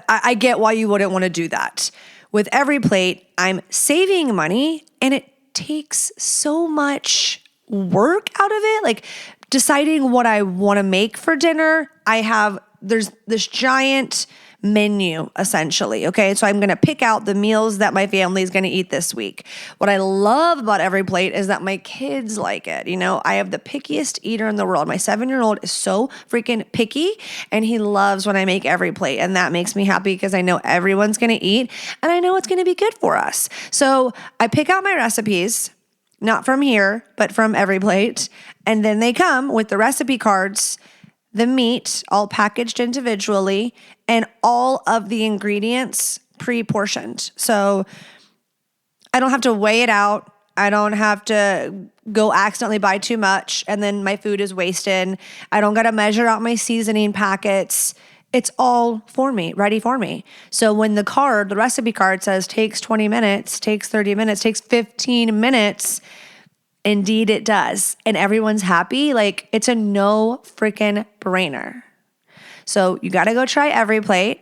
I get why you wouldn't want to do that. With Every Plate, I'm saving money, and it takes so much work out of it, like deciding what I want to make for dinner. There's this giant menu essentially. Okay. So I'm going to pick out the meals that my family is going to eat this week. What I love about Every Plate is that my kids like it. I have the pickiest eater in the world. My 7-year-old is so freaking picky, and he loves when I make Every Plate. And that makes me happy because I know everyone's going to eat and I know it's going to be good for us. So I pick out my recipes, not from here, but from Every Plate. And then they come with the recipe cards, the meat, all packaged individually, and all of the ingredients pre-portioned. So I don't have to weigh it out. I don't have to go accidentally buy too much, and then my food is wasted. I don't got to measure out my seasoning packets. It's all for me, ready for me. So when the recipe card says takes 20 minutes, takes 30 minutes, takes 15 minutes, indeed it does. And everyone's happy. Like, it's a no freaking brainer. So you got to go try Every Plate.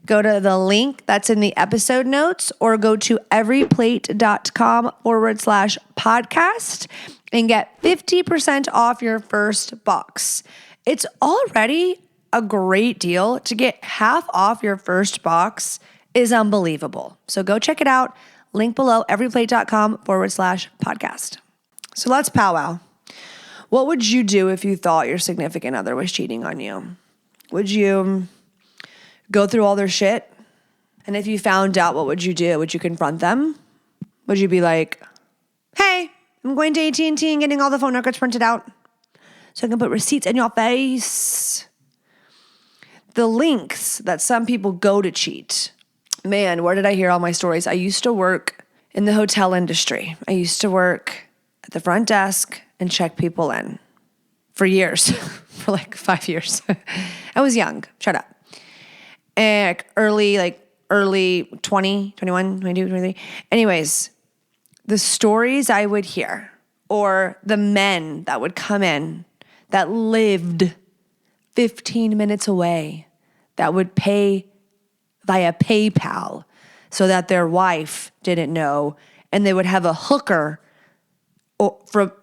Go to the link that's in the episode notes, or go to everyplate.com/podcast and get 50% off your first box. It's already a great deal. To get half off your first box is unbelievable. So go check it out. Link below, everyplate.com/podcast. So let's powwow. What would you do if you thought your significant other was cheating on you? Would you go through all their shit? And if you found out, what would you do? Would you confront them? Would you be like, hey, I'm going to AT&T and getting all the phone records printed out so I can put receipts in your face? The lengths that some people go to cheat. Man, where did I hear all my stories? I used to work in the hotel industry. I used to work at the front desk and check people in for years, for like 5 years. I was young. Shut up. And early 20, 21, 22, 23. Anyways, the stories I would hear, or the men that would come in that lived 15 minutes away, that would pay via PayPal so that their wife didn't know, and they would have a hooker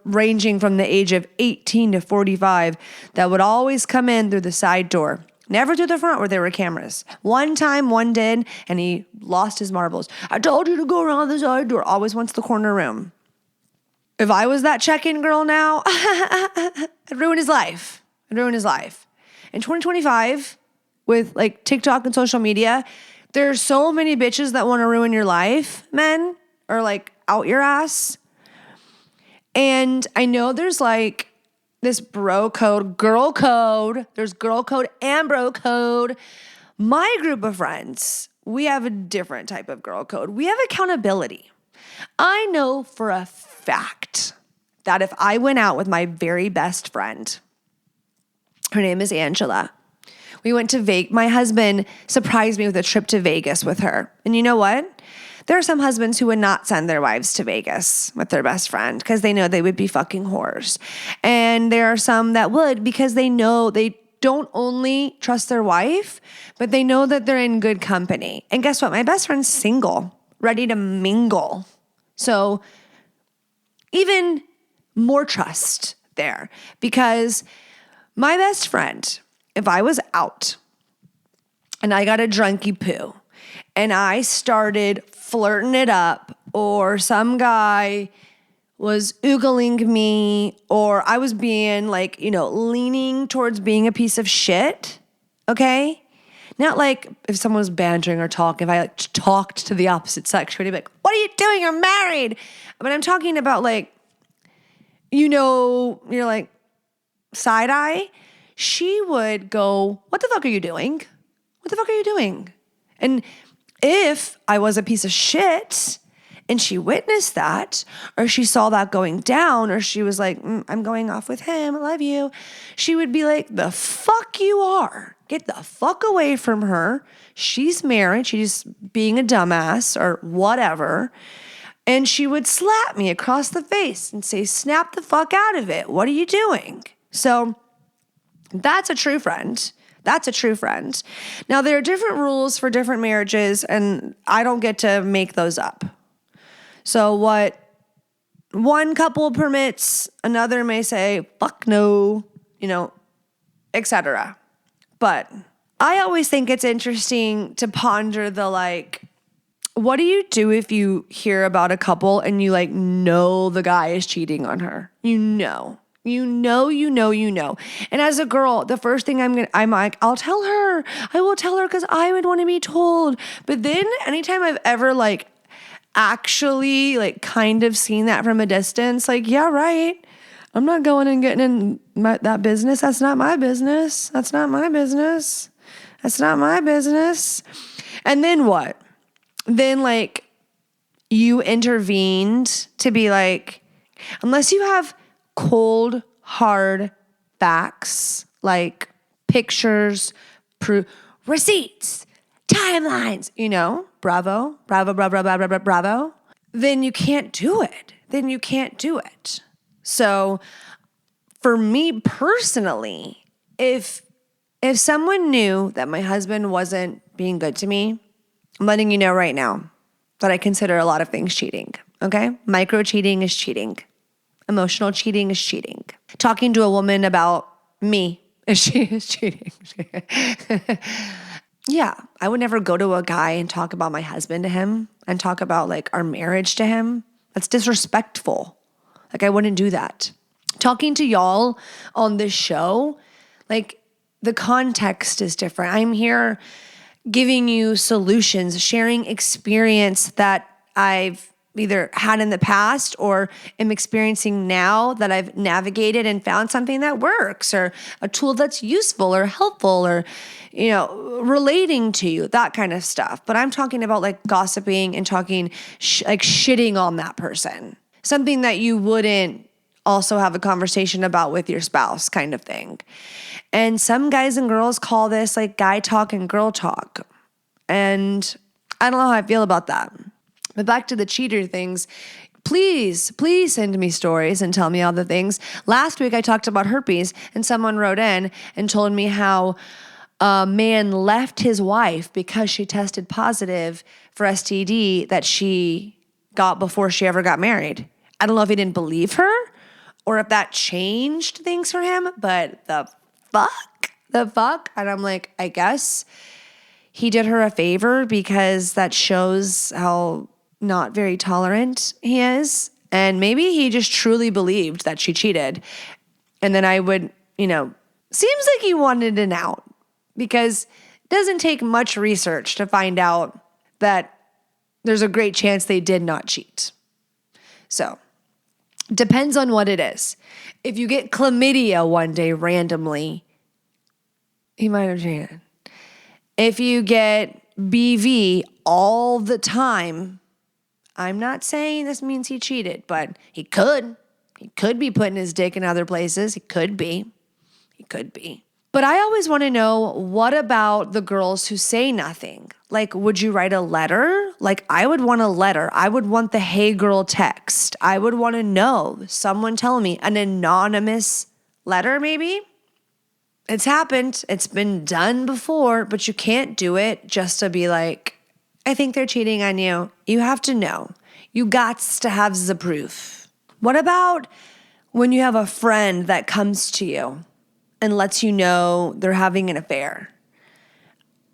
ranging from the age of 18 to 45 that would always come in through the side door. Never through the front where there were cameras. One time one did, and he lost his marbles. I told you to go around the side door. Always wants the corner room. If I was that check-in girl now, I'd ruin his life. In 2025, with like TikTok and social media, there's so many bitches that want to ruin your life, men, or like out your ass. And I know there's like this bro code, girl code. There's girl code and bro code. My group of friends, we have a different type of girl code. We have accountability. I know for a fact that if I went out with my very best friend, her name is Angela. We went to Vegas. My husband surprised me with a trip to Vegas with her. And you know what? There are some husbands who would not send their wives to Vegas with their best friend because they know they would be fucking whores. And there are some that would because they know they don't only trust their wife, but they know that they're in good company. And guess what? My best friend's single, ready to mingle. So even more trust there because my best friend, if I was out and I got a drunky poo and I started flirting it up or some guy was oogling me or I was being like, leaning towards being a piece of shit, okay? Not like if someone was bantering or talking, if I like talked to the opposite sex, she'd be like, what are you doing? You're married. But I'm talking about like, you're like side eye. She would go, what the fuck are you doing? What the fuck are you doing? And if I was a piece of shit and she witnessed that, or she saw that going down, or she was like, I'm going off with him, I love you, she would be like, the fuck you are. Get the fuck away from her. She's married. She's being a dumbass or whatever. And she would slap me across the face and say, snap the fuck out of it. What are you doing? So that's a true friend. That's a true friend. Now, there are different rules for different marriages, and I don't get to make those up. So what one couple permits, another may say, fuck no, etc. But I always think it's interesting to ponder the like, what do you do if you hear about a couple and you like know the guy is cheating on her? You know. And as a girl, the first thing I'm like, I'll tell her. I will tell her because I would want to be told. But then anytime I've ever like actually like kind of seen that from a distance, like, yeah, right. I'm not going and getting in that business. That's not my business. That's not my business. That's not my business. And then what? Then like you intervened to be like, unless you have cold, hard facts like pictures, receipts, timelines, bravo, then you can't do it. So for me personally, if someone knew that my husband wasn't being good to me, I'm letting you know right now that I consider a lot of things cheating, okay? Micro cheating is cheating. Emotional cheating is cheating. Talking to a woman about me is cheating. Yeah, I would never go to a guy and talk about my husband to him and talk about like our marriage to him. That's disrespectful. Like I wouldn't do that. Talking to y'all on this show, like the context is different. I'm here giving you solutions, sharing experience that I've either had in the past or am experiencing now that I've navigated and found something that works or a tool that's useful or helpful or, relating to you, that kind of stuff. But I'm talking about like gossiping and talking like shitting on that person. Something that you wouldn't also have a conversation about with your spouse kind of thing. And some guys and girls call this like guy talk and girl talk. And I don't know how I feel about that. But back to the cheater things, please send me stories and tell me all the things. Last week I talked about herpes and someone wrote in and told me how a man left his wife because she tested positive for STD that she got before she ever got married. I don't know if he didn't believe her or if that changed things for him, but the fuck? And I'm like, I guess he did her a favor because that shows how not very tolerant he is. And maybe he just truly believed that she cheated. And then I would, seems like he wanted an out because it doesn't take much research to find out that there's a great chance they did not cheat. So Depends on what it is. If you get chlamydia one day randomly, he might have cheated. If you get BV all the time, I'm not saying this means he cheated, but he could. He could be putting his dick in other places. He could be. He could be. But I always want to know, what about the girls who say nothing? Like, would you write a letter? Like, I would want a letter. I would want the hey girl text. I would want to know, someone tell me, an anonymous letter maybe. It's happened. It's been done before, but you can't do it just to be like, I think they're cheating on you. You have to know. You gots to have the proof. What about when you have a friend that comes to you and lets you know they're having an affair?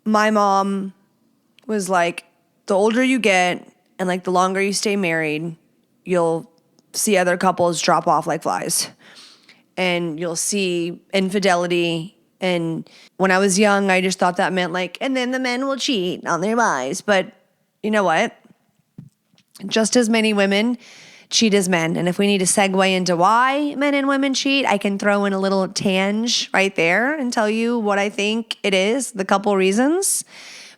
My mom was like, the older you get and like the longer you stay married, you'll see other couples drop off like flies. And you'll see infidelity. And when I was young, I just thought that meant like, and then the men will cheat on their wives. But you know what? Just as many women cheat as men. And if we need to segue into why men and women cheat, I can throw in a little tange right there and tell you what I think it is, the couple reasons.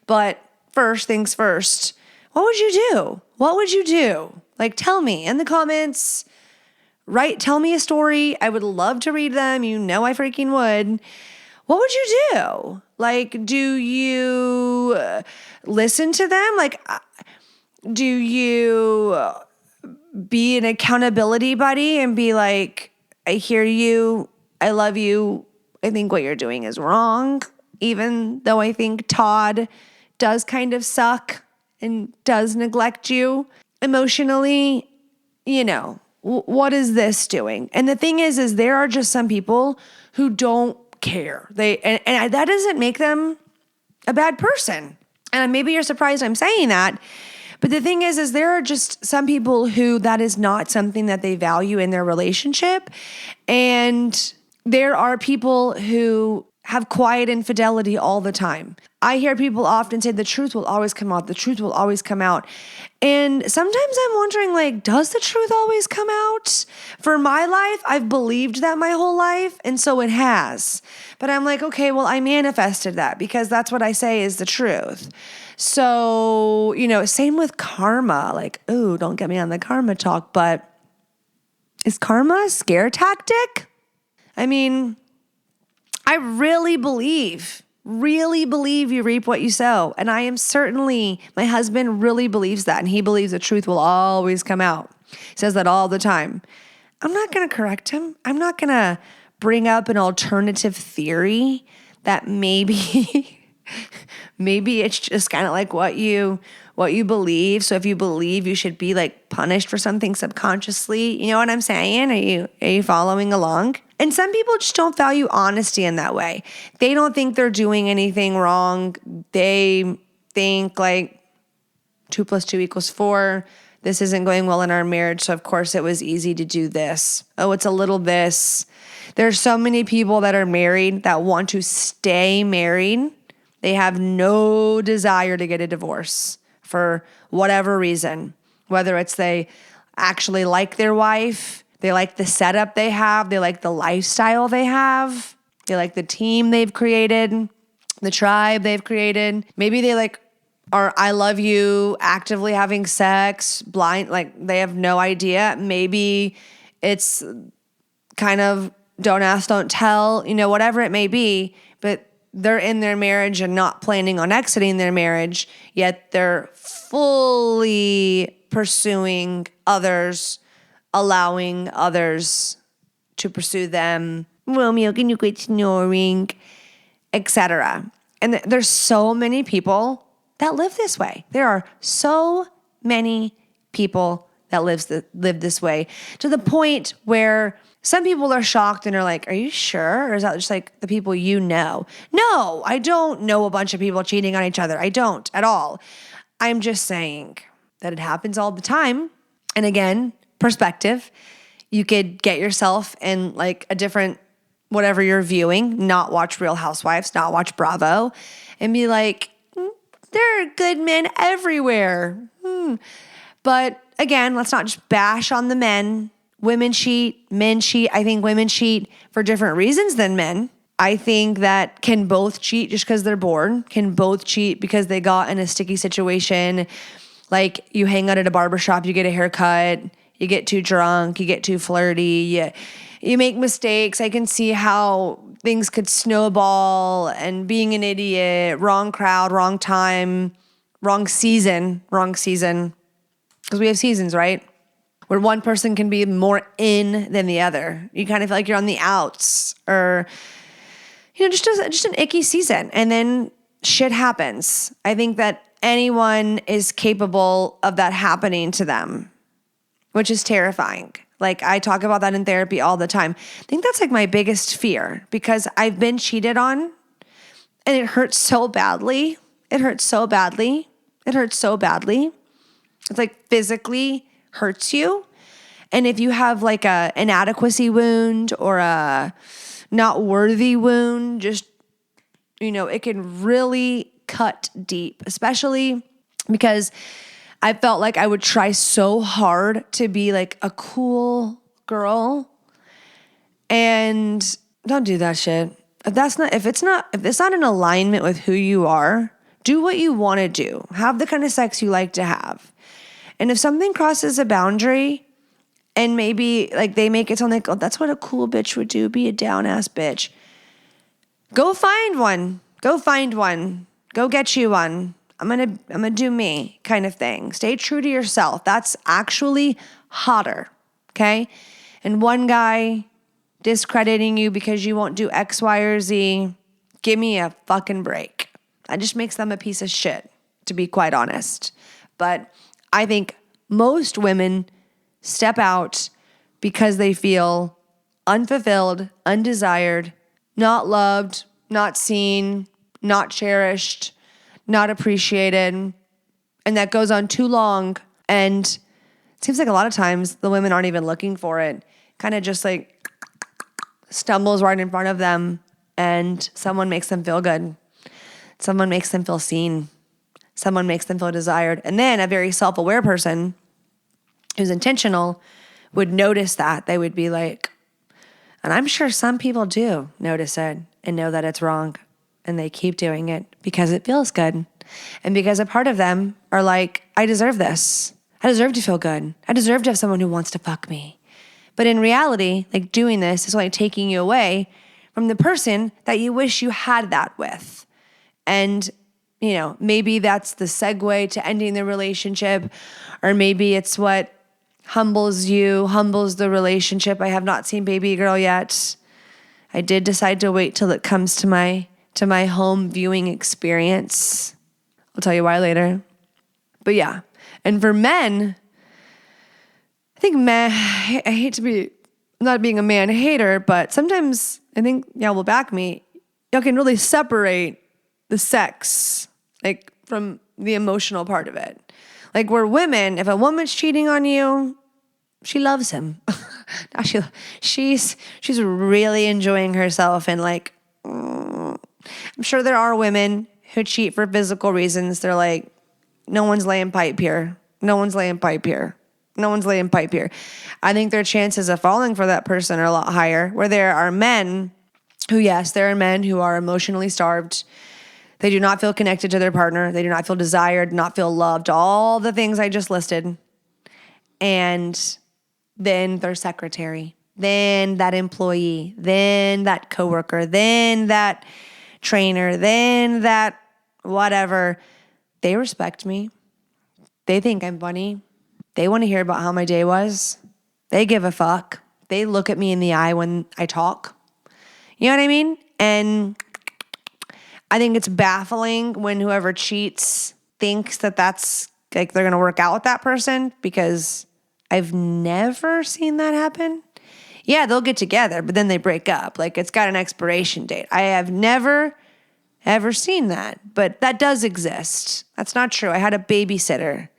But first things first, what would you do? What would you do? Like, tell me in the comments. Tell me a story. I would love to read them. You know I freaking would. What would you do? Like, do you listen to them? Like, do you be an accountability buddy and be like, I hear you. I love you. I think what you're doing is wrong. Even though I think Todd does kind of suck and does neglect you emotionally, you know. What is this doing? And the thing is there are just some people who don't care. And that doesn't make them a bad person. And maybe you're surprised I'm saying that. But the thing is there are just some people who that is not something that they value in their relationship. And there are people who have quiet infidelity all the time. I hear people often say the truth will always come out. The truth will always come out. And sometimes I'm wondering, like, does the truth always come out? For my life, I've believed that my whole life, and so it has. But I'm like, okay, well, I manifested that because that's what I say is the truth. So, same with karma. Like, ooh, don't get me on the karma talk, but is karma a scare tactic? I mean, I really believe you reap what you sow. And I am certainly, my husband really believes that. And he believes the truth will always come out. He says that all the time. I'm not going to correct him. I'm not going to bring up an alternative theory that maybe it's just kind of like what you believe. So if you believe you should be like punished for something subconsciously, you know what I'm saying? Are you following along? And some people just don't value honesty in that way. They don't think they're doing anything wrong. They think like 2 + 2 = 4. This isn't going well in our marriage, so of course it was easy to do this. Oh, it's a little this. There's so many people that are married that want to stay married. They have no desire to get a divorce for whatever reason, whether it's they actually like their wife, they like the setup they have, they like the lifestyle they have, they like the team they've created, the tribe they've created. Maybe they are I love you, actively having sex, blind, like they have no idea. Maybe it's kind of don't ask, don't tell, whatever it may be, but they're in their marriage and not planning on exiting their marriage, yet they're fully pursuing others, allowing others to pursue them. Romeo, can you quit snoring? Etc. And there's so many people that live this way. There are so many people that live this way, to the point where some people are shocked and are like, are you sure? Or is that just like the people you know? No, I don't know a bunch of people cheating on each other. I don't at all. I'm just saying that it happens all the time. And again, perspective. You could get yourself in like a different, whatever you're viewing, not watch Real Housewives, not watch Bravo, and be like, there are good men everywhere. But again, let's not just bash on the men women cheat, men cheat. I think women cheat for different reasons than men. I think that can both cheat just because they're bored, can both cheat because they got in a sticky situation. Like you hang out at a barbershop, you get a haircut, you get too drunk, you get too flirty, you make mistakes. I can see how things could snowball and being an idiot, wrong crowd, wrong time, wrong season. Because we have seasons, right? Where one person can be more in than the other. You kind of feel like you're on the outs or, just an icky season. And then shit happens. I think that anyone is capable of that happening to them, which is terrifying. Like I talk about that in therapy all the time. I think that's like my biggest fear because I've been cheated on and it hurts so badly. It hurts so badly. It's like physically hurts you. And if you have like a inadequacy wound or a not worthy wound, just, it can really cut deep, especially because I felt like I would try so hard to be like a cool girl and don't do that shit. If it's not in alignment with who you are, do what you want to do. Have the kind of sex you like to have. And if something crosses a boundary and maybe like they make it sound like, oh, that's what a cool bitch would do, be a down ass bitch. Go find one. Go get you one. I'm gonna do me kind of thing. Stay true to yourself. That's actually hotter. Okay? And one guy discrediting you because you won't do X, Y, or Z, give me a fucking break. That just makes them a piece of shit, to be quite honest. But I think most women step out because they feel unfulfilled, undesired, not loved, not seen, not cherished, not appreciated. And that goes on too long. And it seems like a lot of times the women aren't even looking for it. Kind of just like stumbles right in front of them and someone makes them feel good. Someone makes them feel seen. Someone makes them feel desired. And then a very self-aware person who's intentional would notice that. They would be like, and I'm sure some people do notice it and know that it's wrong. And they keep doing it because it feels good. And because a part of them are like, I deserve this. I deserve to feel good. I deserve to have someone who wants to fuck me. But in reality, like doing this is only taking you away from the person that you wish you had that with. And maybe that's the segue to ending the relationship, or maybe it's what humbles the relationship. I have not seen baby girl yet. I did decide to wait till it comes to my home viewing experience. I'll tell you why later. But yeah. And for men, I think men, I hate to be not being a man hater, but sometimes I think y'all will back me. Y'all can really separate the sex, like from the emotional part of it. Like we're women, if a woman's cheating on you, she loves him. She's really enjoying herself and like, I'm sure there are women who cheat for physical reasons. They're like, no one's laying pipe here. I think their chances of falling for that person are a lot higher. Where there are men who are emotionally starved. They do not feel connected to their partner. They do not feel desired, not feel loved, all the things I just listed. And then their secretary, then that employee, then that coworker, then that trainer, then that whatever. They respect me. They think I'm funny. They want to hear about how my day was. They give a fuck. They look at me in the eye when I talk. You know what I mean? And I think it's baffling when whoever cheats thinks that that's like they're going to work out with that person, because I've never seen that happen. Yeah, they'll get together, but then they break up. Like it's got an expiration date. I have never, ever seen that, but that does exist. That's not true. I had a babysitter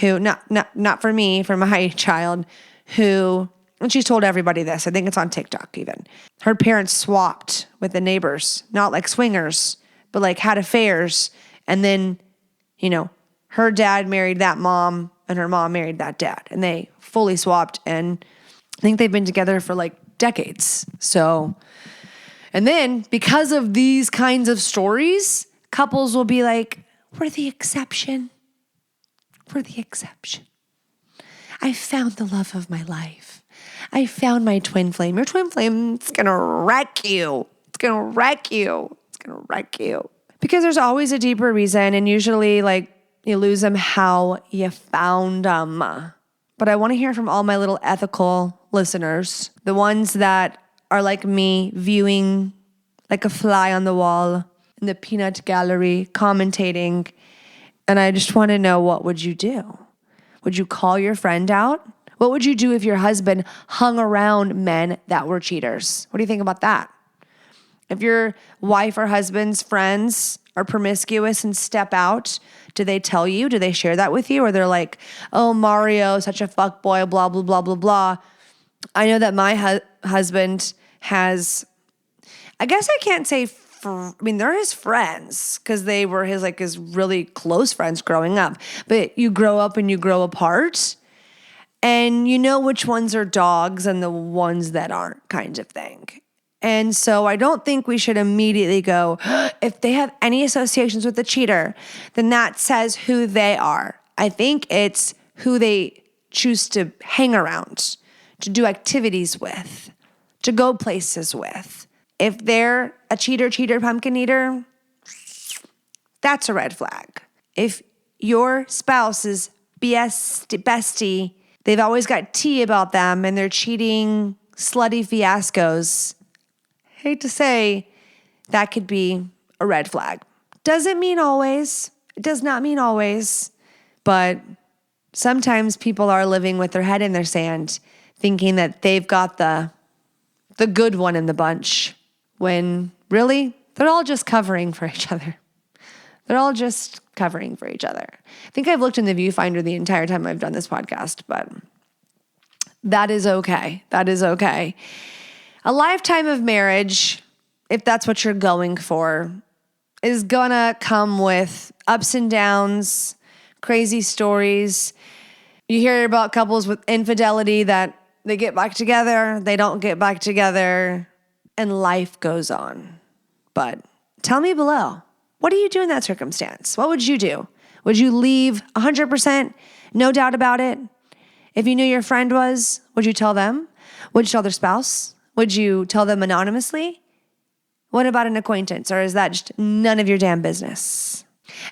who, not for me, for my child, who, and she's told everybody this, I think it's on TikTok even. Her parents swapped with the neighbors, not like swingers, but like had affairs. And then, her dad married that mom and her mom married that dad. And they fully swapped and I think they've been together for like decades. So, and then because of these kinds of stories, couples will be like, we're the exception. We're the exception. I found the love of my life. I found my twin flame. Your twin flame is going to wreck you. It's going to wreck you. It's going to wreck you. Because there's always a deeper reason, and usually like you lose them how you found them. But I want to hear from all my little ethical listeners, the ones that are like me, viewing like a fly on the wall in the peanut gallery, commentating. And I just want to know, what would you do? Would you call your friend out? What would you do if your husband hung around men that were cheaters? What do you think about that? If your wife or husband's friends are promiscuous and step out, do they tell you? Do they share that with you? Or they're like, oh, Mario, such a fuckboy, blah, blah, blah, blah, blah. I know that my husband has, I guess I can't say, they're his friends because they were his really close friends growing up. But you grow up and you grow apart. And you know which ones are dogs and the ones that aren't, kind of thing. And so I don't think we should immediately go, if they have any associations with the cheater, then that says who they are. I think it's who they choose to hang around, to do activities with, to go places with. If they're a cheater, pumpkin eater, that's a red flag. If your spouse is bestie, they've always got tea about them and they're cheating slutty fiascos, hate to say, that could be a red flag. Doesn't mean always. It does not mean always. But sometimes people are living with their head in their sand, thinking that they've got the good one in the bunch, when really they're all just covering for each other. They're all just covering for each other. I think I've looked in the viewfinder the entire time I've done this podcast, but that is okay. That is okay. A lifetime of marriage, if that's what you're going for, is gonna come with ups and downs, crazy stories. You hear about couples with infidelity that they get back together, they don't get back together, and life goes on. But tell me below, what do you do in that circumstance? What would you do? Would you leave 100%, no doubt about it? If you knew your friend was, would you tell them? Would you tell their spouse? Would you tell them anonymously? What about an acquaintance? Or is that just none of your damn business?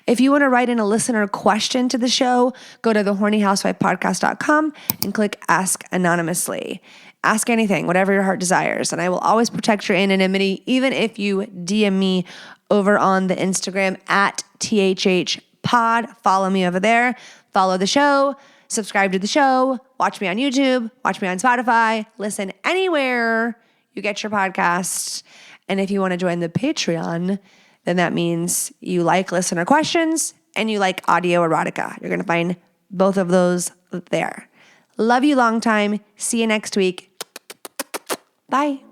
If you want to write in a listener question to the show, go to thehornyhousewifepodcast.com and click Ask Anonymously. Ask anything, whatever your heart desires, and I will always protect your anonymity, even if you DM me over on the Instagram at THHpod. Follow me over there. Follow the show. Subscribe to the show. Watch me on YouTube. Watch me on Spotify. Listen anywhere you get your podcasts. And if you want to join the Patreon, then that means you like listener questions and you like audio erotica. You're going to find both of those there. Love you long time. See you next week. Bye.